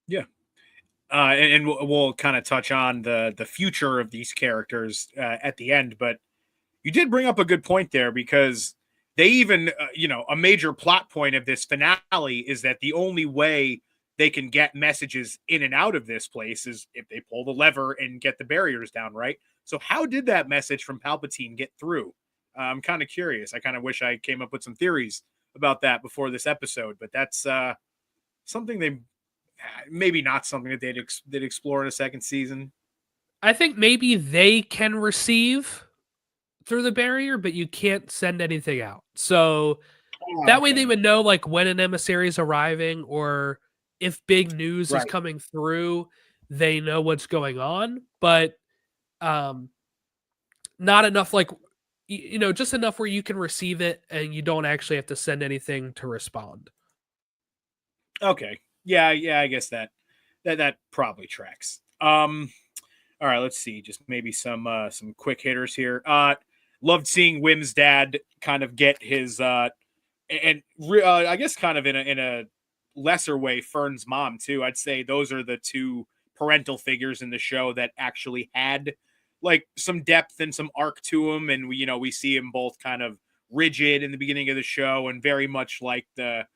Speaker 1: Yeah. And we'll kind of touch on the future of these characters at the end, but you did bring up a good point there, because they even, a major plot point of this finale is that the only way they can get messages in and out of this place is if they pull the lever and get the barriers down, right? So how did that message from Palpatine get through? I'm kind of curious. I kind of wish I came up with some theories about that before this episode, but that's something they maybe not something that they'd explore in a second season.
Speaker 2: I think maybe they can receive through the barrier, but you can't send anything out. So that way they would know, like, when an emissary is arriving, or if big news is coming through, they know what's going on. But not enough, like, just enough where you can receive it and you don't actually have to send anything to respond.
Speaker 1: Okay. Yeah, I guess that that probably tracks. All right, let's see. Just maybe some quick hitters here. Loved seeing Wim's dad kind of get his I guess kind of in a lesser way, Fern's mom too. I'd say those are the two parental figures in the show that actually had like some depth and some arc to them, and we see them both kind of rigid in the beginning of the show and very much like the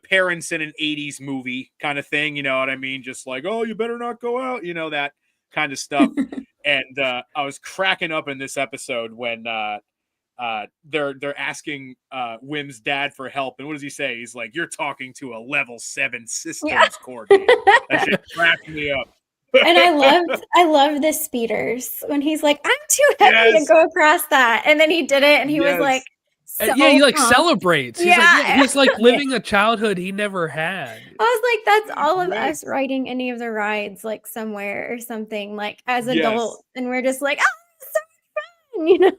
Speaker 1: parents in an 80s movie kind of thing, you know what I mean? Just like, oh, you better not go out, that kind of stuff. And I was cracking up in this episode when they're asking Wim's dad for help, and what does he say? He's like, "You're talking to a level 7 systems coordinator." That shit cracked me up.
Speaker 3: And I loved the speeders when he's like, I'm too heavy to go across that. And then he did it and he was like,
Speaker 2: he like celebrates. He's he's like living a childhood he never had.
Speaker 3: I was like, that's all of us riding any of the rides, like somewhere or something, like as adults. And we're just like, oh, so fun,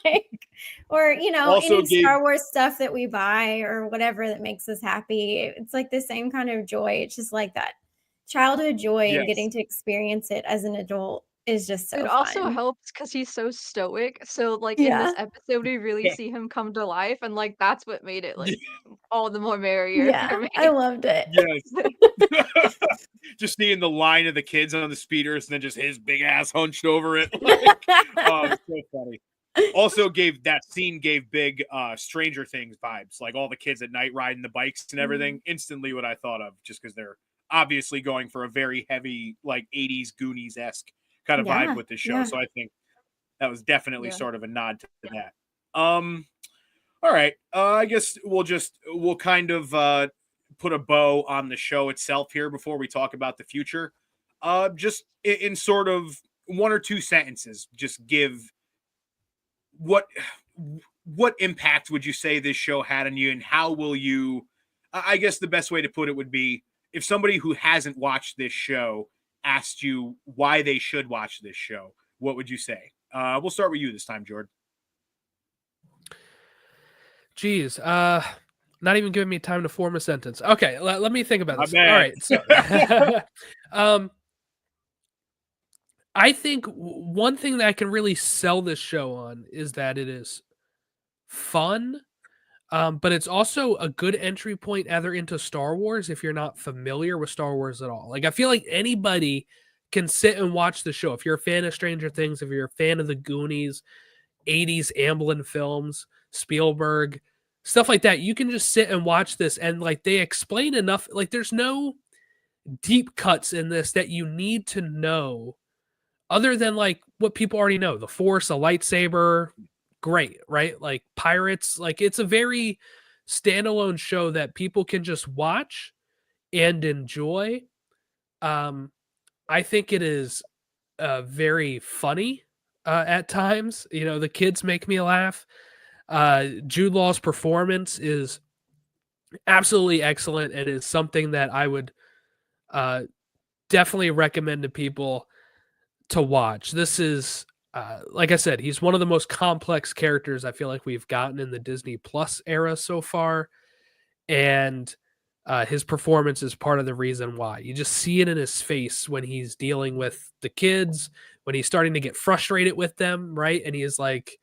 Speaker 3: like, or, also any Star Wars stuff that we buy or whatever that makes us happy. It's like the same kind of joy. It's just like that childhood joy and getting to experience it as an adult is just so
Speaker 4: It
Speaker 3: fun.
Speaker 4: also helps because he's so stoic. So like in this episode, we really see him come to life, and like that's what made it like all the more merrier for me.
Speaker 3: I loved it.
Speaker 1: Yes. Just seeing the line of the kids on the speeders and then just his big ass hunched over it. Like, oh, it's so funny. Also gave big Stranger Things vibes, like all the kids at night riding the bikes and everything. Instantly what I thought of, just because they're obviously going for a very heavy like 80s Goonies-esque kind of vibe with the show. So I think that was definitely sort of a nod to that. All right. I guess we'll kind of put a bow on the show itself here before we talk about the future. Just in sort of one or two sentences, just give what impact would you say this show had on you, and how will you, I guess the best way to put it would be, if somebody who hasn't watched this show asked you why they should watch this show, what would you say? We'll start with you this time, Jordan.
Speaker 2: Geez, not even giving me time to form a sentence. Okay, let me think about this. All right, so I think one thing that I can really sell this show on is that it is fun, but it's also a good entry point either into Star Wars if you're not familiar with Star Wars at all. Like, I feel like anybody can sit and watch the show. If you're a fan of Stranger Things, if you're a fan of the Goonies, 80s Amblin films, Spielberg, stuff like that, you can just sit and watch this, and like they explain enough. Like, there's no deep cuts in this that you need to know other than like what people already know. The Force, a lightsaber, great, right? Like pirates, like it's a very standalone show that people can just watch and enjoy. I think it is very funny at times. The kids make me laugh. Jude Law's performance is absolutely excellent. It is something that I would definitely recommend to people to watch. This is, like I said, he's one of the most complex characters I feel like we've gotten in the Disney Plus era so far. And his performance is part of the reason why. You just see it in his face when he's dealing with the kids, when he's starting to get frustrated with them, right? And he's like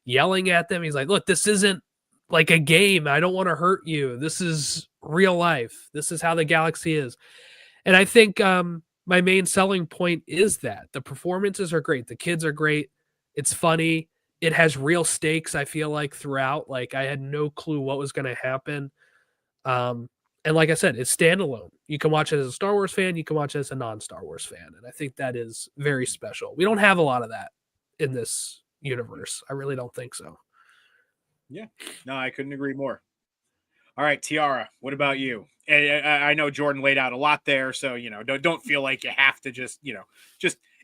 Speaker 2: yelling at them. He's like, look, this isn't like a game. I don't want to hurt you. This is real life. This is how the galaxy is. And I think my main selling point is that the performances are great. The kids are great. It's funny. It has real stakes, I feel like, throughout. Like, I had no clue what was going to happen. And like I said, it's standalone. You can watch it as a Star Wars fan. You can watch it as a non-Star Wars fan. And I think that is very special. We don't have a lot of that in this universe. I really don't think so.
Speaker 1: Yeah. No, I couldn't agree more. All right, Tiara, what about you? I know Jordan laid out a lot there, so don't feel like you have to just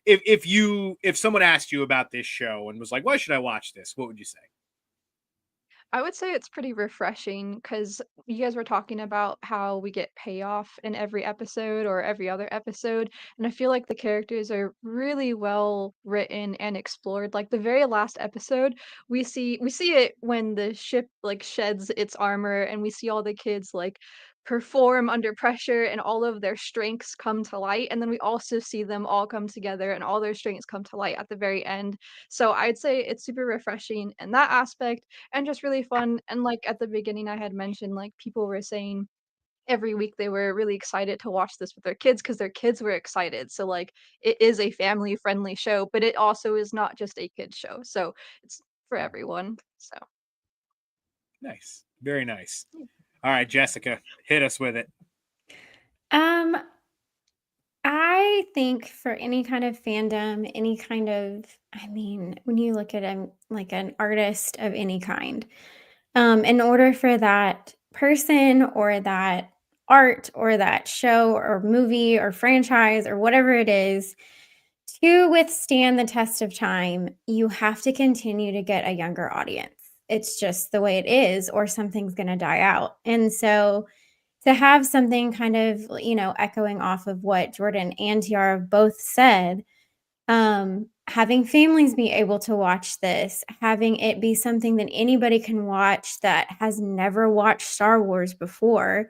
Speaker 1: if someone asked you about this show and was like, why should I watch this? What would you say?
Speaker 4: I would say it's pretty refreshing because you guys were talking about how we get payoff in every episode or every other episode, and I feel like the characters are really well written and explored. Like the very last episode, we see it when the ship like sheds its armor, and we see all the kids like perform under pressure and all of their strengths come to light, and then we also see them all come together and all their strengths come to light at the very end. So I'd say it's super refreshing in that aspect and just really fun. And like at the beginning I had mentioned, like people were saying every week they were really excited to watch this with their kids because their kids were excited. So like it is a family friendly show, but it also is not just a kids show. So it's for everyone. So
Speaker 1: Nice. Very nice. All right, Jessica, hit us with it.
Speaker 3: I think for any kind of fandom, any kind of, I mean, when you look at like an artist of any kind, in order for that person or that art or that show or movie or franchise or whatever it is to withstand the test of time, you have to continue to get a younger audience. It's just the way it is, or something's going to die out. And so to have something kind of, echoing off of what Jordan and Tiara both said, having families be able to watch this, having it be something that anybody can watch that has never watched Star Wars before,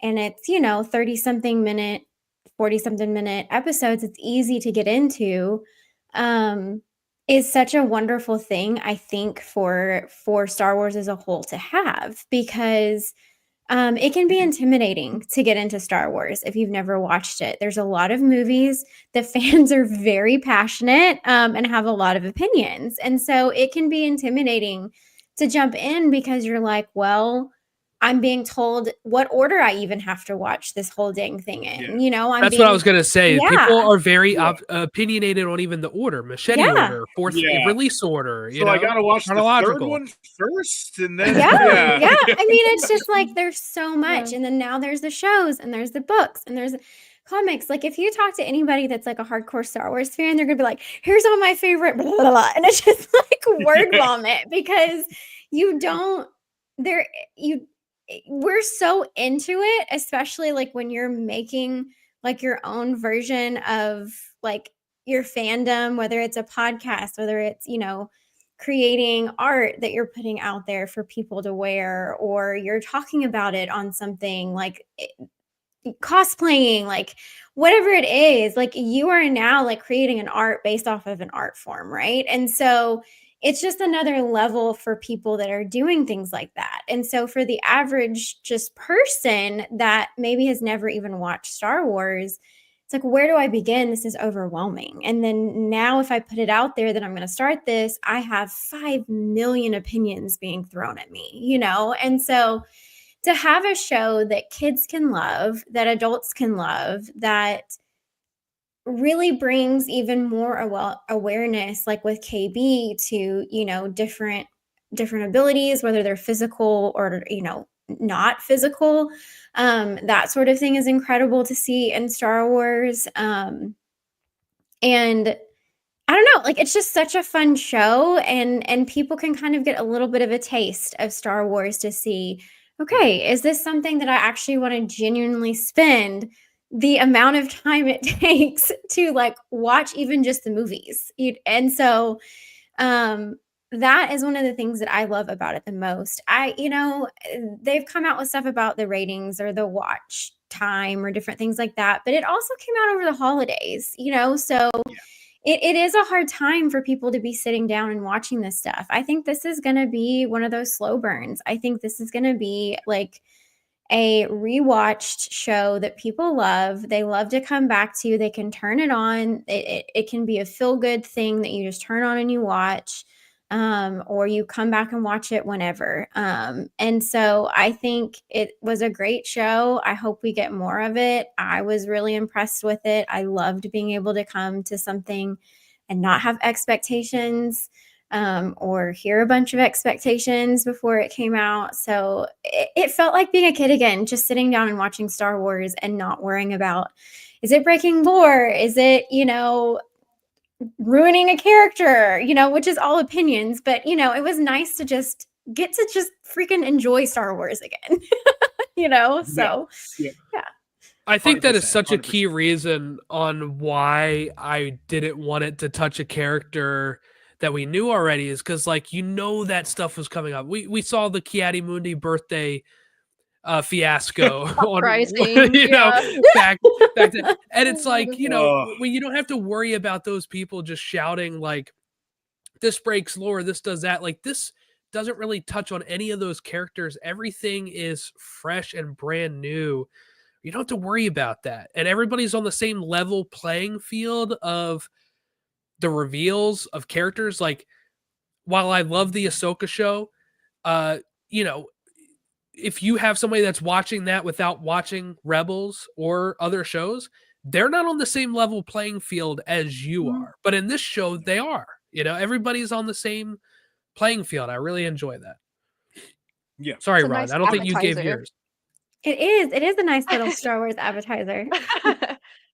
Speaker 3: and it's 30 something minute, 40 something minute episodes, it's easy to get into, is such a wonderful thing, I think, for Star Wars as a whole to have, because it can be intimidating to get into Star Wars if you've never watched it. There's a lot of movies. The fans are very passionate and have a lot of opinions. And so it can be intimidating to jump in because you're like, well, I'm being told what order I even have to watch this whole dang thing in.
Speaker 2: That's what I was going to say.
Speaker 3: Yeah.
Speaker 2: People are very opinionated on even the order, machete order, fourth release order.
Speaker 1: So I got to watch the third one first and then.
Speaker 3: Yeah. I mean, it's just like there's so much. And then now there's the shows and there's the books and there's comics. Like if you talk to anybody that's like a hardcore Star Wars fan, they're going to be like, here's all my favorite blah, blah, blah. And it's just like word vomit because we're so into it, especially like when you're making like your own version of like your fandom, whether it's a podcast, whether it's, creating art that you're putting out there for people to wear, or you're talking about it on something like cosplaying, like whatever it is, like you are now like creating an art based off of an art form, right? And so it's just another level for people that are doing things like that. And so for the average just person that maybe has never even watched Star Wars, it's like, where do I begin? This is overwhelming. And then now if I put it out there that I'm going to start this, I have 5 million opinions being thrown at me, And so to have a show that kids can love, that adults can love, that really brings even more awareness, like with KB, to different abilities, whether they're physical or not physical. That sort of thing is incredible to see in Star Wars. And I don't know, like it's just such a fun show, and people can kind of get a little bit of a taste of Star Wars to see, okay, is this something that I actually want to genuinely spend the amount of time it takes to like watch even just the movies? And so that is one of the things that I love about it the most. They've come out with stuff about the ratings or the watch time or different things like that, but it also came out over the holidays, so it is a hard time for people to be sitting down and watching this stuff. I think this is going to be one of those slow burns. I think this is going to be like a rewatched show that people love. They love to come back to. They can turn it on. It can be a feel-good thing that you just turn on and you watch, or you come back and watch it whenever. And so I think it was a great show. I hope we get more of it. I was really impressed with it. I loved being able to come to something and not have expectations, or hear a bunch of expectations before it came out. So it felt like being a kid again, just sitting down and watching Star Wars and not worrying about, is it breaking lore? Is it, ruining a character, which is all opinions, but it was nice to just get to just freaking enjoy Star Wars again. So yeah.
Speaker 2: I think that is such
Speaker 1: 100%.
Speaker 2: a key reason on why I didn't want it to touch a character that we knew already, is because that stuff was coming up. We saw the Ki-Adi Mundi birthday fiasco on,
Speaker 4: Uprising,
Speaker 2: you know,
Speaker 4: yeah.
Speaker 2: back then. And it's like, you know,
Speaker 1: Ugh.
Speaker 2: when you don't have to worry about those people just shouting like, this breaks lore, this does that. Like, this doesn't really touch on any of those characters. Everything is fresh and brand new. You don't have to worry about that. And everybody's on the same level playing field of the reveals of characters. Like, while I love the Ahsoka show, you know, if you have somebody that's watching that without watching Rebels or other shows, they're not on the same level playing field as you are. But in this show, they are. You know, everybody's on the same playing field. I really enjoy that.
Speaker 1: Yeah.
Speaker 2: Sorry,
Speaker 4: It's a
Speaker 2: Ron.
Speaker 4: nice
Speaker 2: I don't think you gave
Speaker 4: appetizer.
Speaker 2: yours.
Speaker 3: It is. It is a nice little Star Wars appetizer.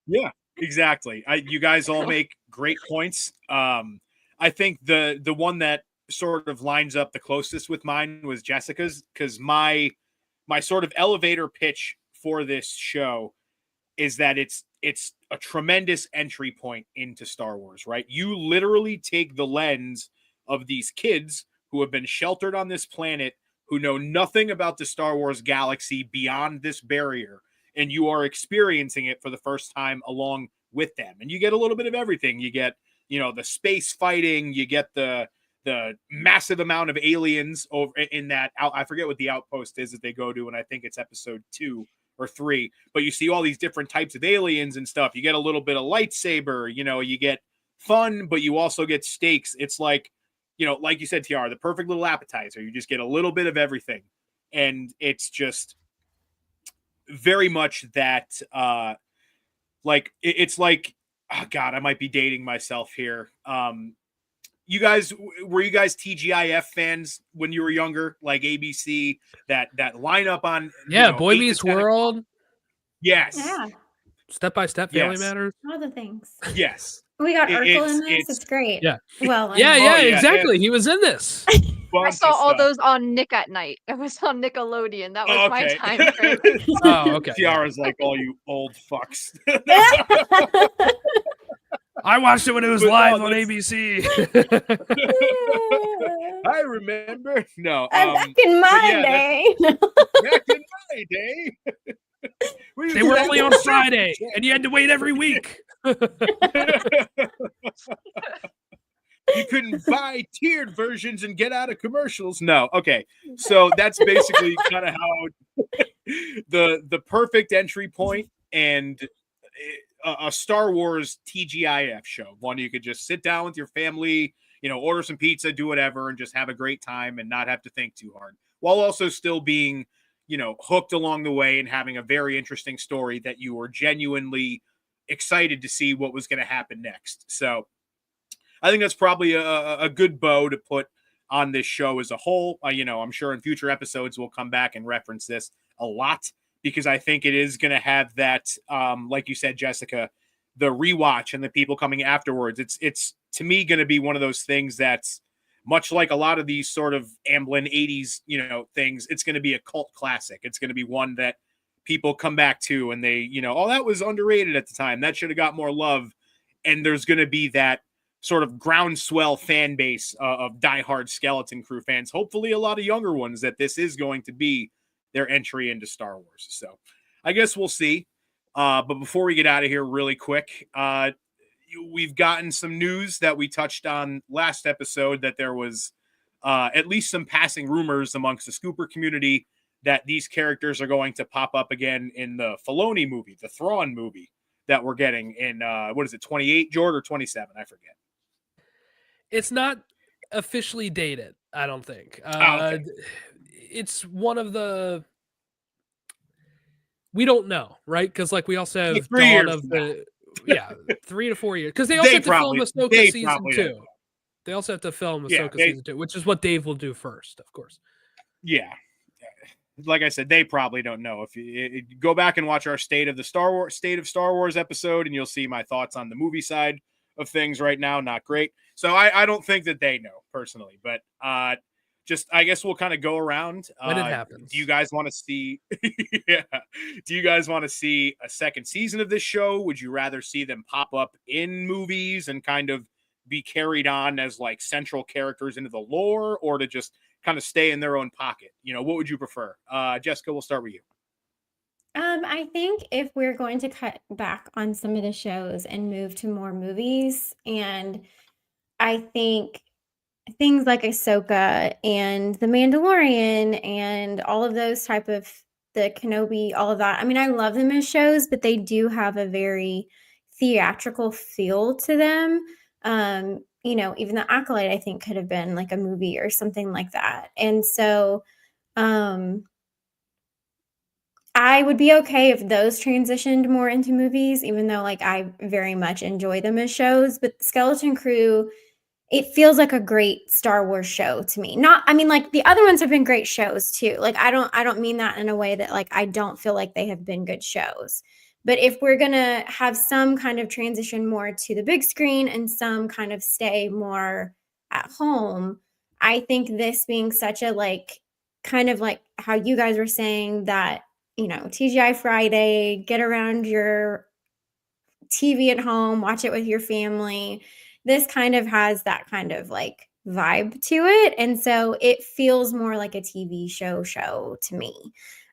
Speaker 1: Yeah, exactly. You guys all make great points. I think the one that sort of lines up the closest with mine was Jessica's, because my sort of elevator pitch for this show is that it's a tremendous entry point into Star Wars, right? You literally take the lens of these kids who have been sheltered on this planet, who know nothing about the Star Wars galaxy beyond this barrier, and you are experiencing it for the first time along with them. And you get a little bit of everything. You get, you know, the space fighting, you get the massive amount of aliens over in that I forget what the outpost is that they go to, and I think it's episode 2 or 3, but you see all these different types of aliens and stuff. You get a little bit of lightsaber, you know, you get fun, but you also get stakes. It's like, you know, like you said, Tiara, the perfect little appetizer. You just get a little bit of everything. And it's just very much that, like, it's like, oh God, I might be dating myself here. You guys, were you guys TGIF fans when you were younger? Like ABC, that lineup on,
Speaker 2: Yeah,
Speaker 1: you know,
Speaker 2: Boy
Speaker 1: 8 to
Speaker 2: Meets
Speaker 1: 10 o'clock?
Speaker 2: World,
Speaker 1: Yes.
Speaker 3: Yeah,
Speaker 2: Step by Step, Family
Speaker 1: Yes.
Speaker 2: Matters.
Speaker 3: all the things.
Speaker 1: Yes.
Speaker 3: We got Urkel in this.
Speaker 1: It's
Speaker 3: It's great.
Speaker 2: Yeah.
Speaker 3: Well,
Speaker 2: Yeah,
Speaker 1: Oh, yeah,
Speaker 2: exactly. He was in this.
Speaker 4: I
Speaker 1: bunch
Speaker 4: saw
Speaker 1: of
Speaker 4: all
Speaker 1: stuff.
Speaker 4: those on Nick at Night. It was on Nickelodeon. That was
Speaker 1: Oh,
Speaker 4: my
Speaker 1: okay.
Speaker 4: time frame.
Speaker 2: Oh, okay. yeah.
Speaker 1: Tiara's like, all you old fucks.
Speaker 2: I watched it when it was
Speaker 1: But no,
Speaker 2: live on
Speaker 1: that's-
Speaker 2: ABC.
Speaker 1: I remember. No.
Speaker 3: Back in my
Speaker 1: yeah,
Speaker 3: day.
Speaker 1: back in my day.
Speaker 2: They were only on Friday, and you had to wait every week.
Speaker 1: You couldn't buy tiered versions and get out of commercials. No. Okay. So that's basically kind of how the perfect entry point and a Star Wars TGIF show. One you could just sit down with your family, you know, order some pizza, do whatever, and just have a great time and not have to think too hard, while also still being, you know, hooked along the way and having a very interesting story that you were genuinely excited to see what was going to happen next. So I think that's probably a good bow to put on this show as a whole. You know, I'm sure in future episodes we'll come back and reference this a lot, because I think it is going to have that, like you said, Jessica, the rewatch and the people coming afterwards. It's to me going to be one of those things that's much like a lot of these sort of Amblin 80s, you know, things. It's going to be a cult classic. It's going to be one that people come back to and they, you know, oh, that was underrated at the time. That should have got more love. And there's going to be that sort of groundswell fan base of diehard Skeleton Crew fans, hopefully a lot of younger ones, that this is going to be their entry into Star Wars. So I guess we'll see. But before we get out of here really quick, we've gotten some news that we touched on last episode, that there was at least some passing rumors amongst the Scooper community that these characters are going to pop up again in the Filoni movie, the Thrawn movie that we're getting in, what is it, 28, Jordan, or 27? I forget.
Speaker 2: It's not officially dated, I don't think.
Speaker 1: Okay.
Speaker 2: It's one of the... We don't know, right? Because like we also have
Speaker 1: 3
Speaker 2: Dawn
Speaker 1: years
Speaker 2: of
Speaker 1: from
Speaker 2: the... Yeah, 3 to 4 years. Because they also
Speaker 1: They
Speaker 2: have to film
Speaker 1: probably-
Speaker 2: Ahsoka
Speaker 1: they
Speaker 2: season
Speaker 1: probably
Speaker 2: 2.
Speaker 1: don't know.
Speaker 2: They also have to film
Speaker 1: Yeah,
Speaker 2: Ahsoka season 2, which is what Dave will do first, of course.
Speaker 1: Yeah. Like I said, they probably don't know. If you go back and watch our State of Star Wars episode, and you'll see my thoughts on the movie side of things right now. Not great. So I don't think that they know personally, but just, I guess we'll kind of go around.
Speaker 2: When it happens.
Speaker 1: Do you guys want to see, yeah. Do you guys want to see a second season of this show? Would you rather see them pop up in movies and kind of be carried on as like central characters into the lore, or to just kind of stay in their own pocket? You know, what would you prefer? Jessica, we'll start with you.
Speaker 3: I think if we're going to cut back on some of the shows and move to more movies, and I think things like Ahsoka and The Mandalorian and all of those type of the Kenobi, all of that. I mean, I love them as shows, but they do have a very theatrical feel to them. You know, even The Acolyte, I think, could have been like a movie or something like that. And so I would be okay if those transitioned more into movies, even though like I very much enjoy them as shows. But Skeleton Crew, it feels like a great Star Wars show to me. Not, I mean, like the other ones have been great shows too. Like I don't mean that in a way that like I don't feel like they have been good shows. But if we're gonna have some kind of transition more to the big screen and some kind of stay more at home, I think this being such a like kind of like how you guys were saying that, you know, TGI Friday, get around your TV at home, watch it with your family. This kind of has that kind of like vibe to it. And so it feels more like a TV show to me.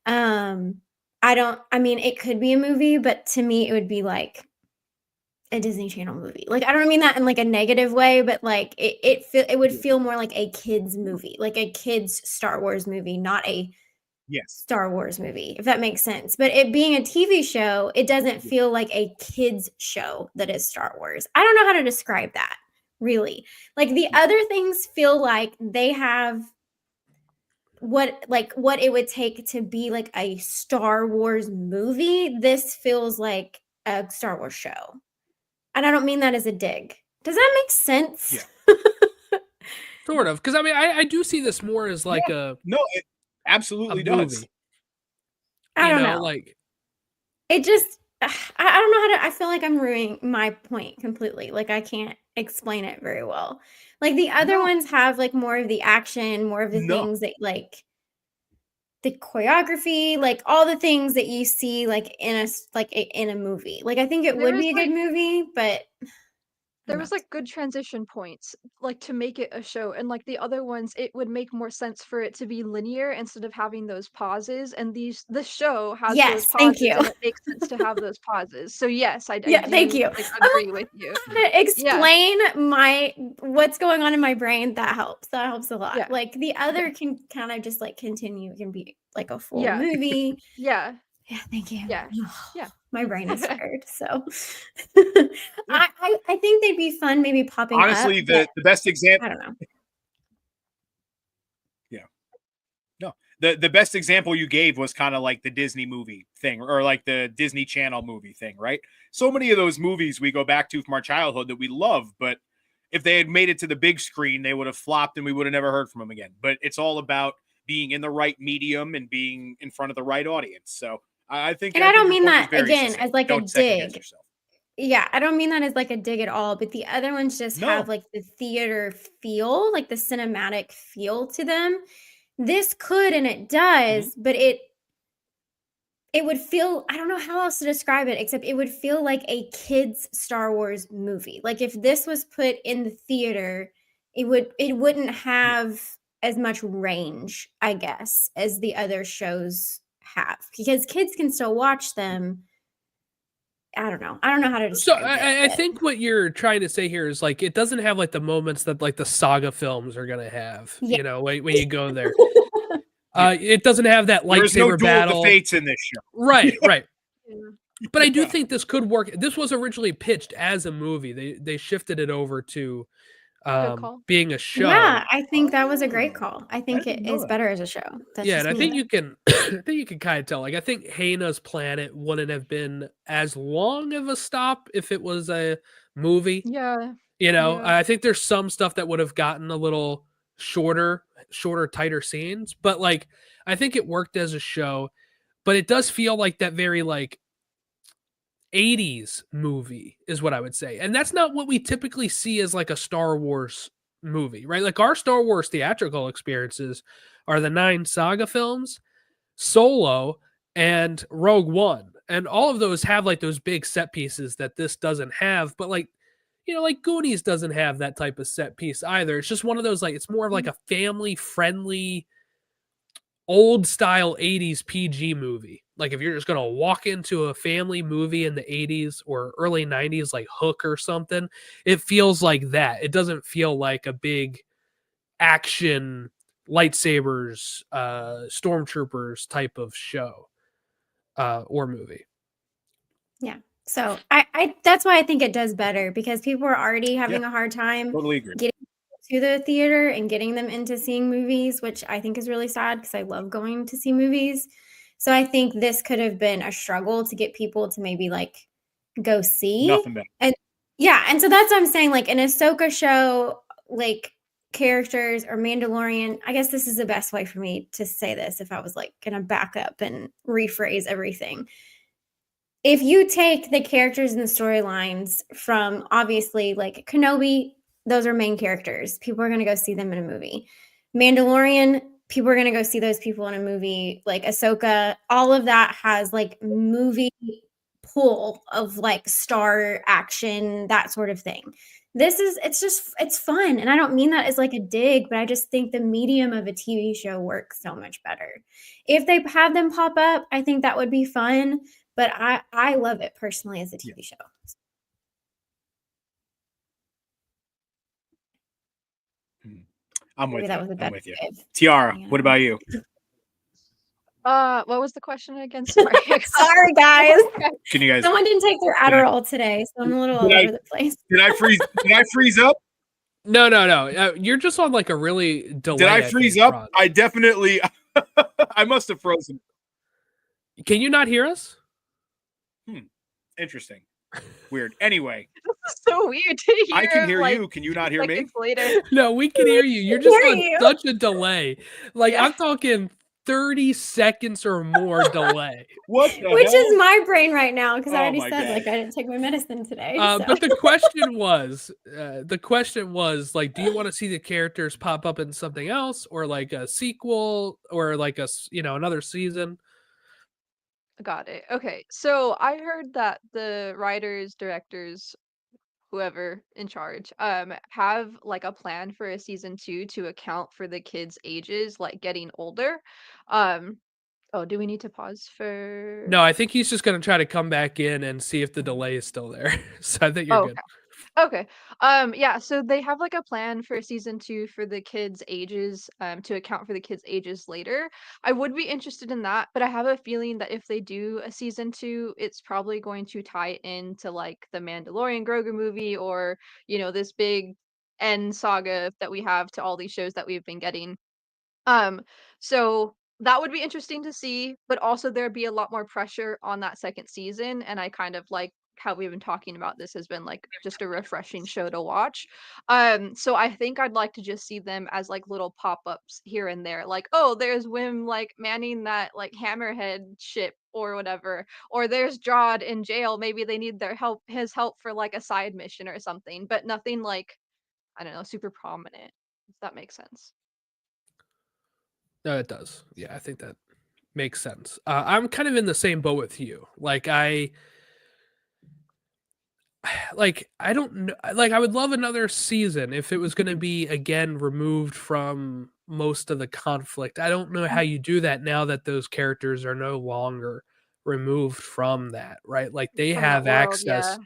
Speaker 3: I mean, it could be a movie, but to me, it would be like a Disney Channel movie. Like, I don't mean that in like a negative way, but like it would feel more like a kid's movie, like a kid's Star Wars movie, not a Star Wars movie, if that makes sense. But it being a TV show, it doesn't feel like a kids show that is Star Wars. I don't know how to describe that, really. Like the other things feel like they have what it would take to be like a Star Wars movie. This feels like a Star Wars show. And I don't mean that as a dig. Does that make sense?
Speaker 1: Yeah.
Speaker 2: Sort of. Because I mean, I do see this more as like
Speaker 1: it absolutely does.
Speaker 2: Movie.
Speaker 3: I don't know.
Speaker 2: Like
Speaker 3: it just I don't know how to. I feel like I'm ruining my point completely. Like I can't explain it very well. Like the other ones have like more of the action, more of the things that like the choreography, like all the things that you see like in a movie. Like I think it would be a good movie, but
Speaker 4: there was like good transition points like to make it a show, and like the other ones it would make more sense for it to be linear instead of having those pauses, and this show has those pauses.
Speaker 3: Thank you.
Speaker 4: And it makes sense to have those pauses. So yes, I do,
Speaker 3: thank you.
Speaker 4: like, agree with you.
Speaker 3: To explain what's going on in my brain, that helps a lot.
Speaker 4: Yeah.
Speaker 3: Like the other can kind of just like continue, can be like a full movie.
Speaker 4: Yeah,
Speaker 3: thank you.
Speaker 4: Yeah.
Speaker 3: My brain is tired, so I think they'd be fun, maybe popping
Speaker 1: honestly
Speaker 3: up,
Speaker 1: the best example,
Speaker 3: I don't know.
Speaker 1: The best example you gave was kind of like the Disney movie thing, or like the Disney Channel movie thing, right? So many of those movies we go back to from our childhood that we love, but if they had made it to the big screen, they would have flopped and we would have never heard from them again. But it's all about being in the right medium and being in front of the right audience. So I think,
Speaker 3: and I don't mean that again
Speaker 1: succinct.
Speaker 3: as like
Speaker 1: Don't
Speaker 3: a dig.
Speaker 1: Yeah,
Speaker 3: I don't mean that as like a dig at all, but the other ones just have like the theater feel, like the cinematic feel to them. This could, and it does, but it would feel, I don't know how else to describe it, except it would feel like a kid's Star Wars movie. Like if this was put in the theater, it wouldn't have as much range, I guess, as the other shows have, because kids can still watch them. I don't know how to describe it.
Speaker 2: I think what you're trying to say here is like it doesn't have like the moments that like the saga films are gonna have. You know, when you go there, it doesn't have that lightsaber battle.
Speaker 1: The fates in this show,
Speaker 2: right? But I do think this could work. This was originally pitched as a movie. They shifted it over to being a show.
Speaker 3: Yeah, I think that was a great call. I think it is better as a show. That's
Speaker 2: and I think you can kind of tell. Like I think Haina's Planet wouldn't have been as long of a stop if it was a movie.
Speaker 4: Yeah.
Speaker 2: You know, I think there's some stuff that would have gotten a little shorter, tighter scenes, but like I think it worked as a show, but it does feel like that very like 80s movie is what I would say. And that's not what we typically see as like a Star Wars movie, right? Like our Star Wars theatrical experiences are the 9 saga films, Solo, and Rogue One. And all of those have like those big set pieces that this doesn't have. But like, like Goonies doesn't have that type of set piece either. It's just one of those, like, it's more of like a family friendly, old style 80s PG movie. Like if you're just going to walk into a family movie in the 80s or early 90s, like Hook or something, it feels like that. It doesn't feel like a big action lightsabers, stormtroopers type of show or movie.
Speaker 3: Yeah. So I that's why I think it does better, because people are already having a hard time
Speaker 1: Totally agree.
Speaker 3: getting to the theater and getting them into seeing movies, which I think is really sad because I love going to see movies. So I think this could have been a struggle to get people to maybe like go see.
Speaker 1: Nothing better.
Speaker 3: And yeah, and so that's what I'm saying. Like an Ahsoka show, like characters or Mandalorian, I guess this is the best way for me to say this if I was like gonna back up and rephrase everything. If you take the characters and the storylines from, obviously, like Kenobi, those are main characters. People are going to go see them in a movie. Mandalorian, people are going to go see those people in a movie. Like Ahsoka, all of that has like movie pull of like star action, that sort of thing. It's fun. And I don't mean that as like a dig, but I just think the medium of a TV show works so much better. If they have them pop up, I think that would be fun. But I love it personally as a TV show.
Speaker 1: I'm with
Speaker 3: Maybe that
Speaker 1: you.
Speaker 3: was a
Speaker 1: I'm
Speaker 3: better
Speaker 1: with you.
Speaker 3: give.
Speaker 1: Tiara, what about you?
Speaker 4: What was the question again? Sorry.
Speaker 3: Sorry, guys.
Speaker 1: Can you guys?
Speaker 3: Someone didn't take their Adderall today, so I'm a little all over the place.
Speaker 1: Did I freeze? Did I freeze up?
Speaker 2: No. You're just on like a really delay.
Speaker 1: Did I freeze up? Ron. I definitely. I must have frozen.
Speaker 2: Can you not hear us?
Speaker 1: Interesting. Weird. Anyway.
Speaker 4: This is so weird to hear.
Speaker 1: I can hear you. Can you not hear me?
Speaker 4: Later.
Speaker 2: No, we can hear you. You're just on such a delay. Like I'm talking 30 seconds or more delay.
Speaker 1: What the
Speaker 3: Which
Speaker 1: hell?
Speaker 3: is my brain right now, because I already said
Speaker 1: God.
Speaker 3: like I didn't take my medicine today.
Speaker 2: But the question was like, do you want to see the characters pop up in something else, or like a sequel, or like a another season?
Speaker 4: Got it. Okay. So I heard that the writers, directors, whoever in charge, have like a plan for a season 2 to account for the kids' ages, like getting older. Oh, do we need to pause for?
Speaker 2: No, I think he's just going to try to come back in and see if the delay is still there. So I think you're good.
Speaker 4: Okay. Yeah, so they have like a plan for season 2 for the kids' ages, to account for the kids' ages later. I would be interested in that, but I have a feeling that if they do a season 2, it's probably going to tie into like the Mandalorian Grogu movie, or, this big end saga that we have to all these shows that we've been getting. So that would be interesting to see, but also there'd be a lot more pressure on that second season, and I kind of like how we've been talking about this has been like just a refreshing show to watch. So I think I'd like to just see them as like little pop-ups here and there, like, oh, there's Wim like manning that like hammerhead ship or whatever, or there's Jod in jail, maybe they need his help for like a side mission or something, but nothing like, I don't know, super prominent, if that makes sense.
Speaker 2: No, it does. Yeah, I think that makes sense. I'm kind of in the same boat with you. Like I don't know. Like I would love another season if it was going to be again removed from most of the conflict. I don't know how you do that now that those characters are no longer removed from that, right? Like they have access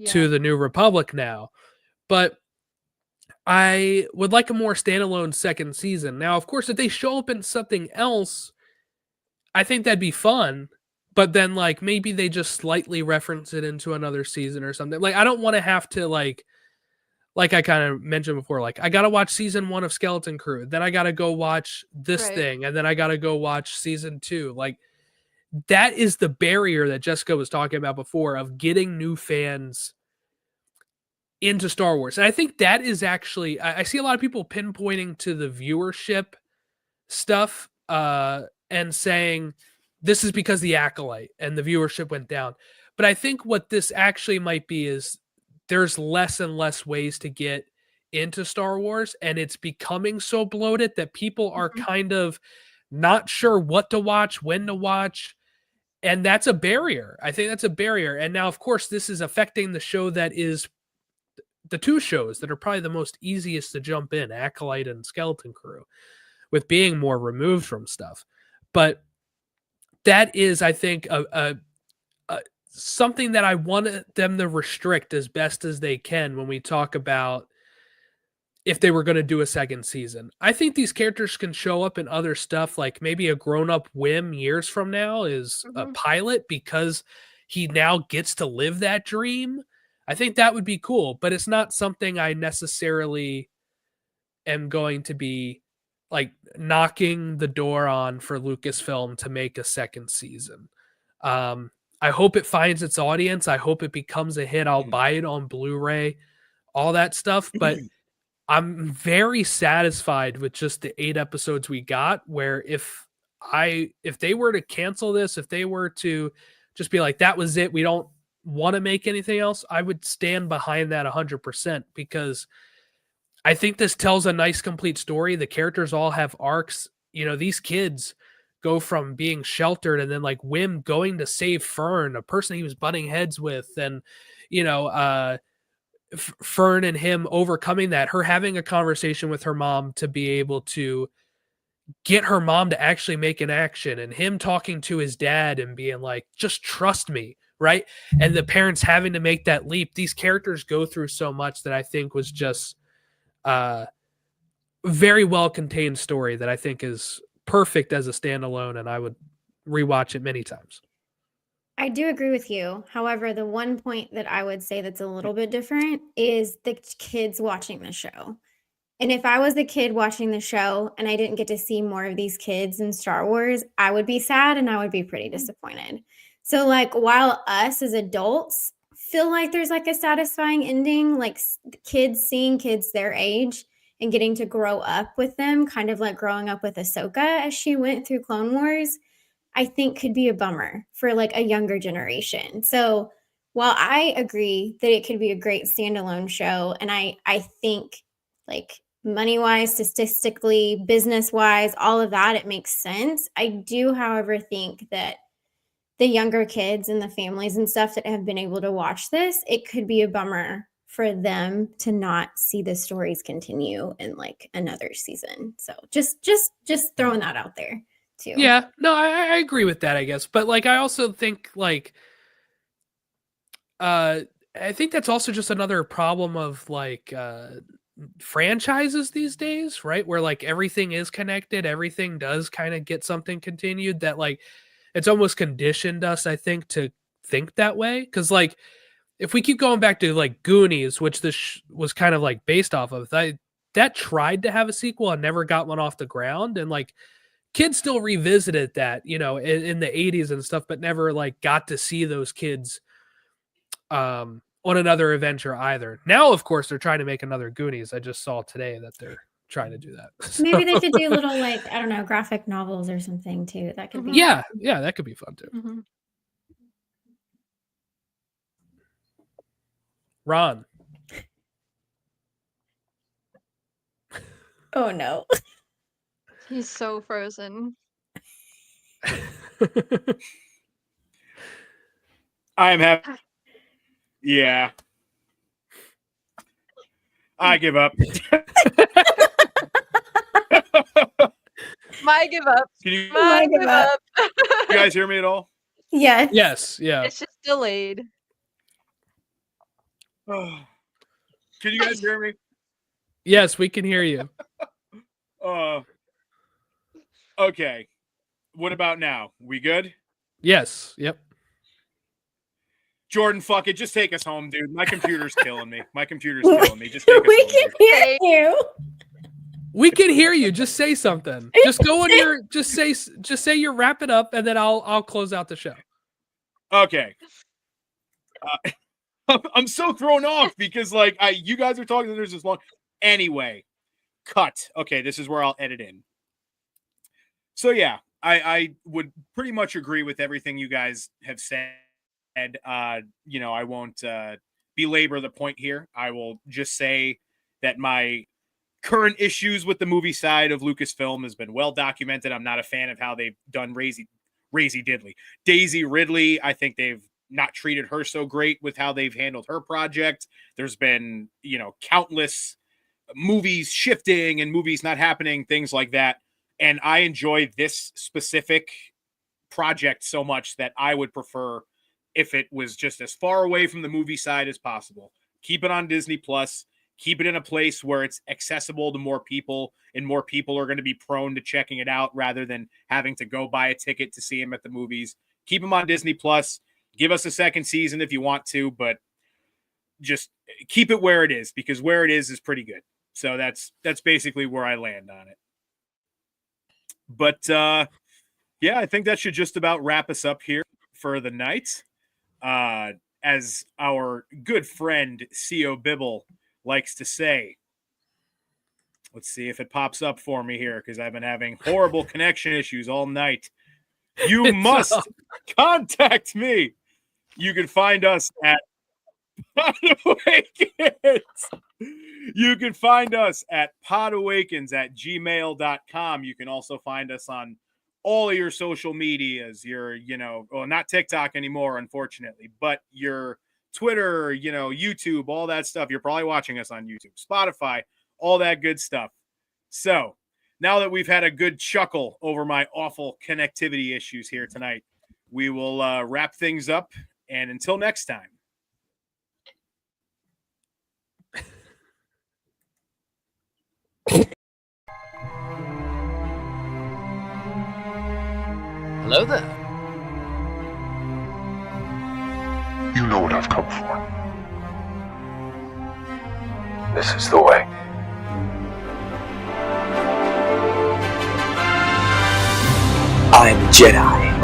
Speaker 2: to the New Republic now. But I would like a more standalone second season. Now, of course, if they show up in something else, I think that'd be fun. But then, like, maybe they just slightly reference it into another season or something. Like, I don't want to have to, like I kind of mentioned before, like, I got to watch season 1 of Skeleton Crew. Then I got to go watch this thing. And then I got to go watch season 2. Like, that is the barrier that Jessica was talking about before of getting new fans into Star Wars. And I think that is actually, I see a lot of people pinpointing to the viewership stuff and saying this is because the Acolyte and the viewership went down. But I think what this actually might be is there's less and less ways to get into Star Wars, and it's becoming so bloated that people are kind of not sure what to watch, when to watch. And that's a barrier. I think that's a barrier. And now, of course, this is affecting the show that is the two shows that are probably the most easiest to jump in, Acolyte and Skeleton Crew, with being more removed from stuff. But that is, I think, a something that I want them to restrict as best as they can when we talk about if they were going to do a second season. I think these characters can show up in other stuff, like maybe a grown-up Whim years from now is a pilot because he now gets to live that dream. I think that would be cool, but it's not something I necessarily am going to be like knocking the door on for Lucasfilm to make a second season. I hope it finds its audience. I hope it becomes a hit. I'll buy it on Blu-ray, all that stuff. But I'm very satisfied with just the 8 episodes we got, where if they were to cancel this, if they were to just be like, that was it, we don't want to make anything else, I would stand behind that 100%, because I think this tells a nice, complete story. The characters all have arcs. These kids go from being sheltered and then like Whim going to save Fern, a person he was butting heads with, and Fern and him overcoming that, her having a conversation with her mom to be able to get her mom to actually make an action, and him talking to his dad and being like, just trust me, right? And the parents having to make that leap. These characters go through so much that I think was just very well contained story that I think is perfect as a standalone, and I would rewatch it many times.
Speaker 3: I do agree with you. However, the one point that I would say that's a little bit different is the kids watching the show. And if I was the kid watching the show and I didn't get to see more of these kids in Star Wars, I would be sad and I would be pretty disappointed. So like, while us as adults feel like there's like a satisfying ending, like kids seeing kids their age and getting to grow up with them, kind of like growing up with Ahsoka as she went through Clone Wars, I think could be a bummer for like a younger generation. So while I agree that it could be a great standalone show, and I think like money-wise, statistically, business-wise, all of that, it makes sense. I do, however, think that the younger kids and the families and stuff that have been able to watch this, it could be a bummer for them to not see the stories continue in like another season. So just throwing that out there too.
Speaker 2: Yeah, no, I agree with that, I guess. But like, I also think like, I think that's also just another problem of like franchises these days, right? Where like everything is connected, everything does kind of get something continued, that like it's almost conditioned us, I think, to think that way. Because like, if we keep going back to like Goonies, which this was kind of like based off of, that tried to have a sequel and never got one off the ground, and like kids still revisited that, in the 80s and stuff, but never like got to see those kids on another adventure either. Now, of course, they're trying to make another Goonies. I just saw today that they're trying to do that.
Speaker 3: Maybe they could do little like, I don't know, graphic novels or something too. That could be
Speaker 2: yeah, that could be fun too.
Speaker 4: Mm-hmm.
Speaker 2: Ron.
Speaker 3: Oh no.
Speaker 4: He's so frozen.
Speaker 1: I'm happy. Yeah. I give up.
Speaker 4: My give up.
Speaker 1: Can you
Speaker 3: My give up.
Speaker 1: guys hear me at all?
Speaker 3: Yes.
Speaker 2: Yes, yeah.
Speaker 4: It's just delayed.
Speaker 1: Oh. Can you guys hear me?
Speaker 2: Yes, we can hear you.
Speaker 1: Okay. What about now? We good?
Speaker 2: Yes, yep.
Speaker 1: Jordan, fuck it. Just take us home, dude. My computer's killing me. Just take us
Speaker 3: We
Speaker 1: home.
Speaker 3: can
Speaker 1: Dude.
Speaker 3: hear you.
Speaker 2: We can hear you. Just say something. Just go on your. Just say you're wrapping up, and then I'll close out the show.
Speaker 1: Okay. I'm so thrown off because like you guys are talking. There's this long. Anyway, cut. Okay, this is where I'll edit in. So yeah, I would pretty much agree with everything you guys have said. I won't belabor the point here. I will just say that my current issues with the movie side of Lucasfilm has been well documented. I'm not a fan of how they've done Daisy Ridley. I think they've not treated her so great with how they've handled her project. There's been, countless movies shifting and movies not happening, things like that. And I enjoy this specific project so much that I would prefer if it was just as far away from the movie side as possible. Keep it on Disney Plus. Keep it in a place where it's accessible to more people, and more people are going to be prone to checking it out rather than having to go buy a ticket to see them at the movies. Keep them on Disney Plus. Give us a second season if you want to, but just keep it where it is, because where it is pretty good. So that's basically where I land on it. But yeah, I think that should just about wrap us up here for the night. As our good friend C.O. Bibble likes to say, let's see if it pops up for me here, because I've been having horrible connection issues all night. You must contact me. You can find us at podawakens. You can find us at podawakens@gmail.com. You can also find us on all of your social medias, not TikTok anymore, unfortunately, but your Twitter, YouTube, all that stuff. You're probably watching us on YouTube, Spotify, all that good stuff. So now that we've had a good chuckle over my awful connectivity issues here tonight, we will wrap things up. And until next time.
Speaker 5: Hello there.
Speaker 6: You know what I've come for. This is the way.
Speaker 5: I'm a Jedi.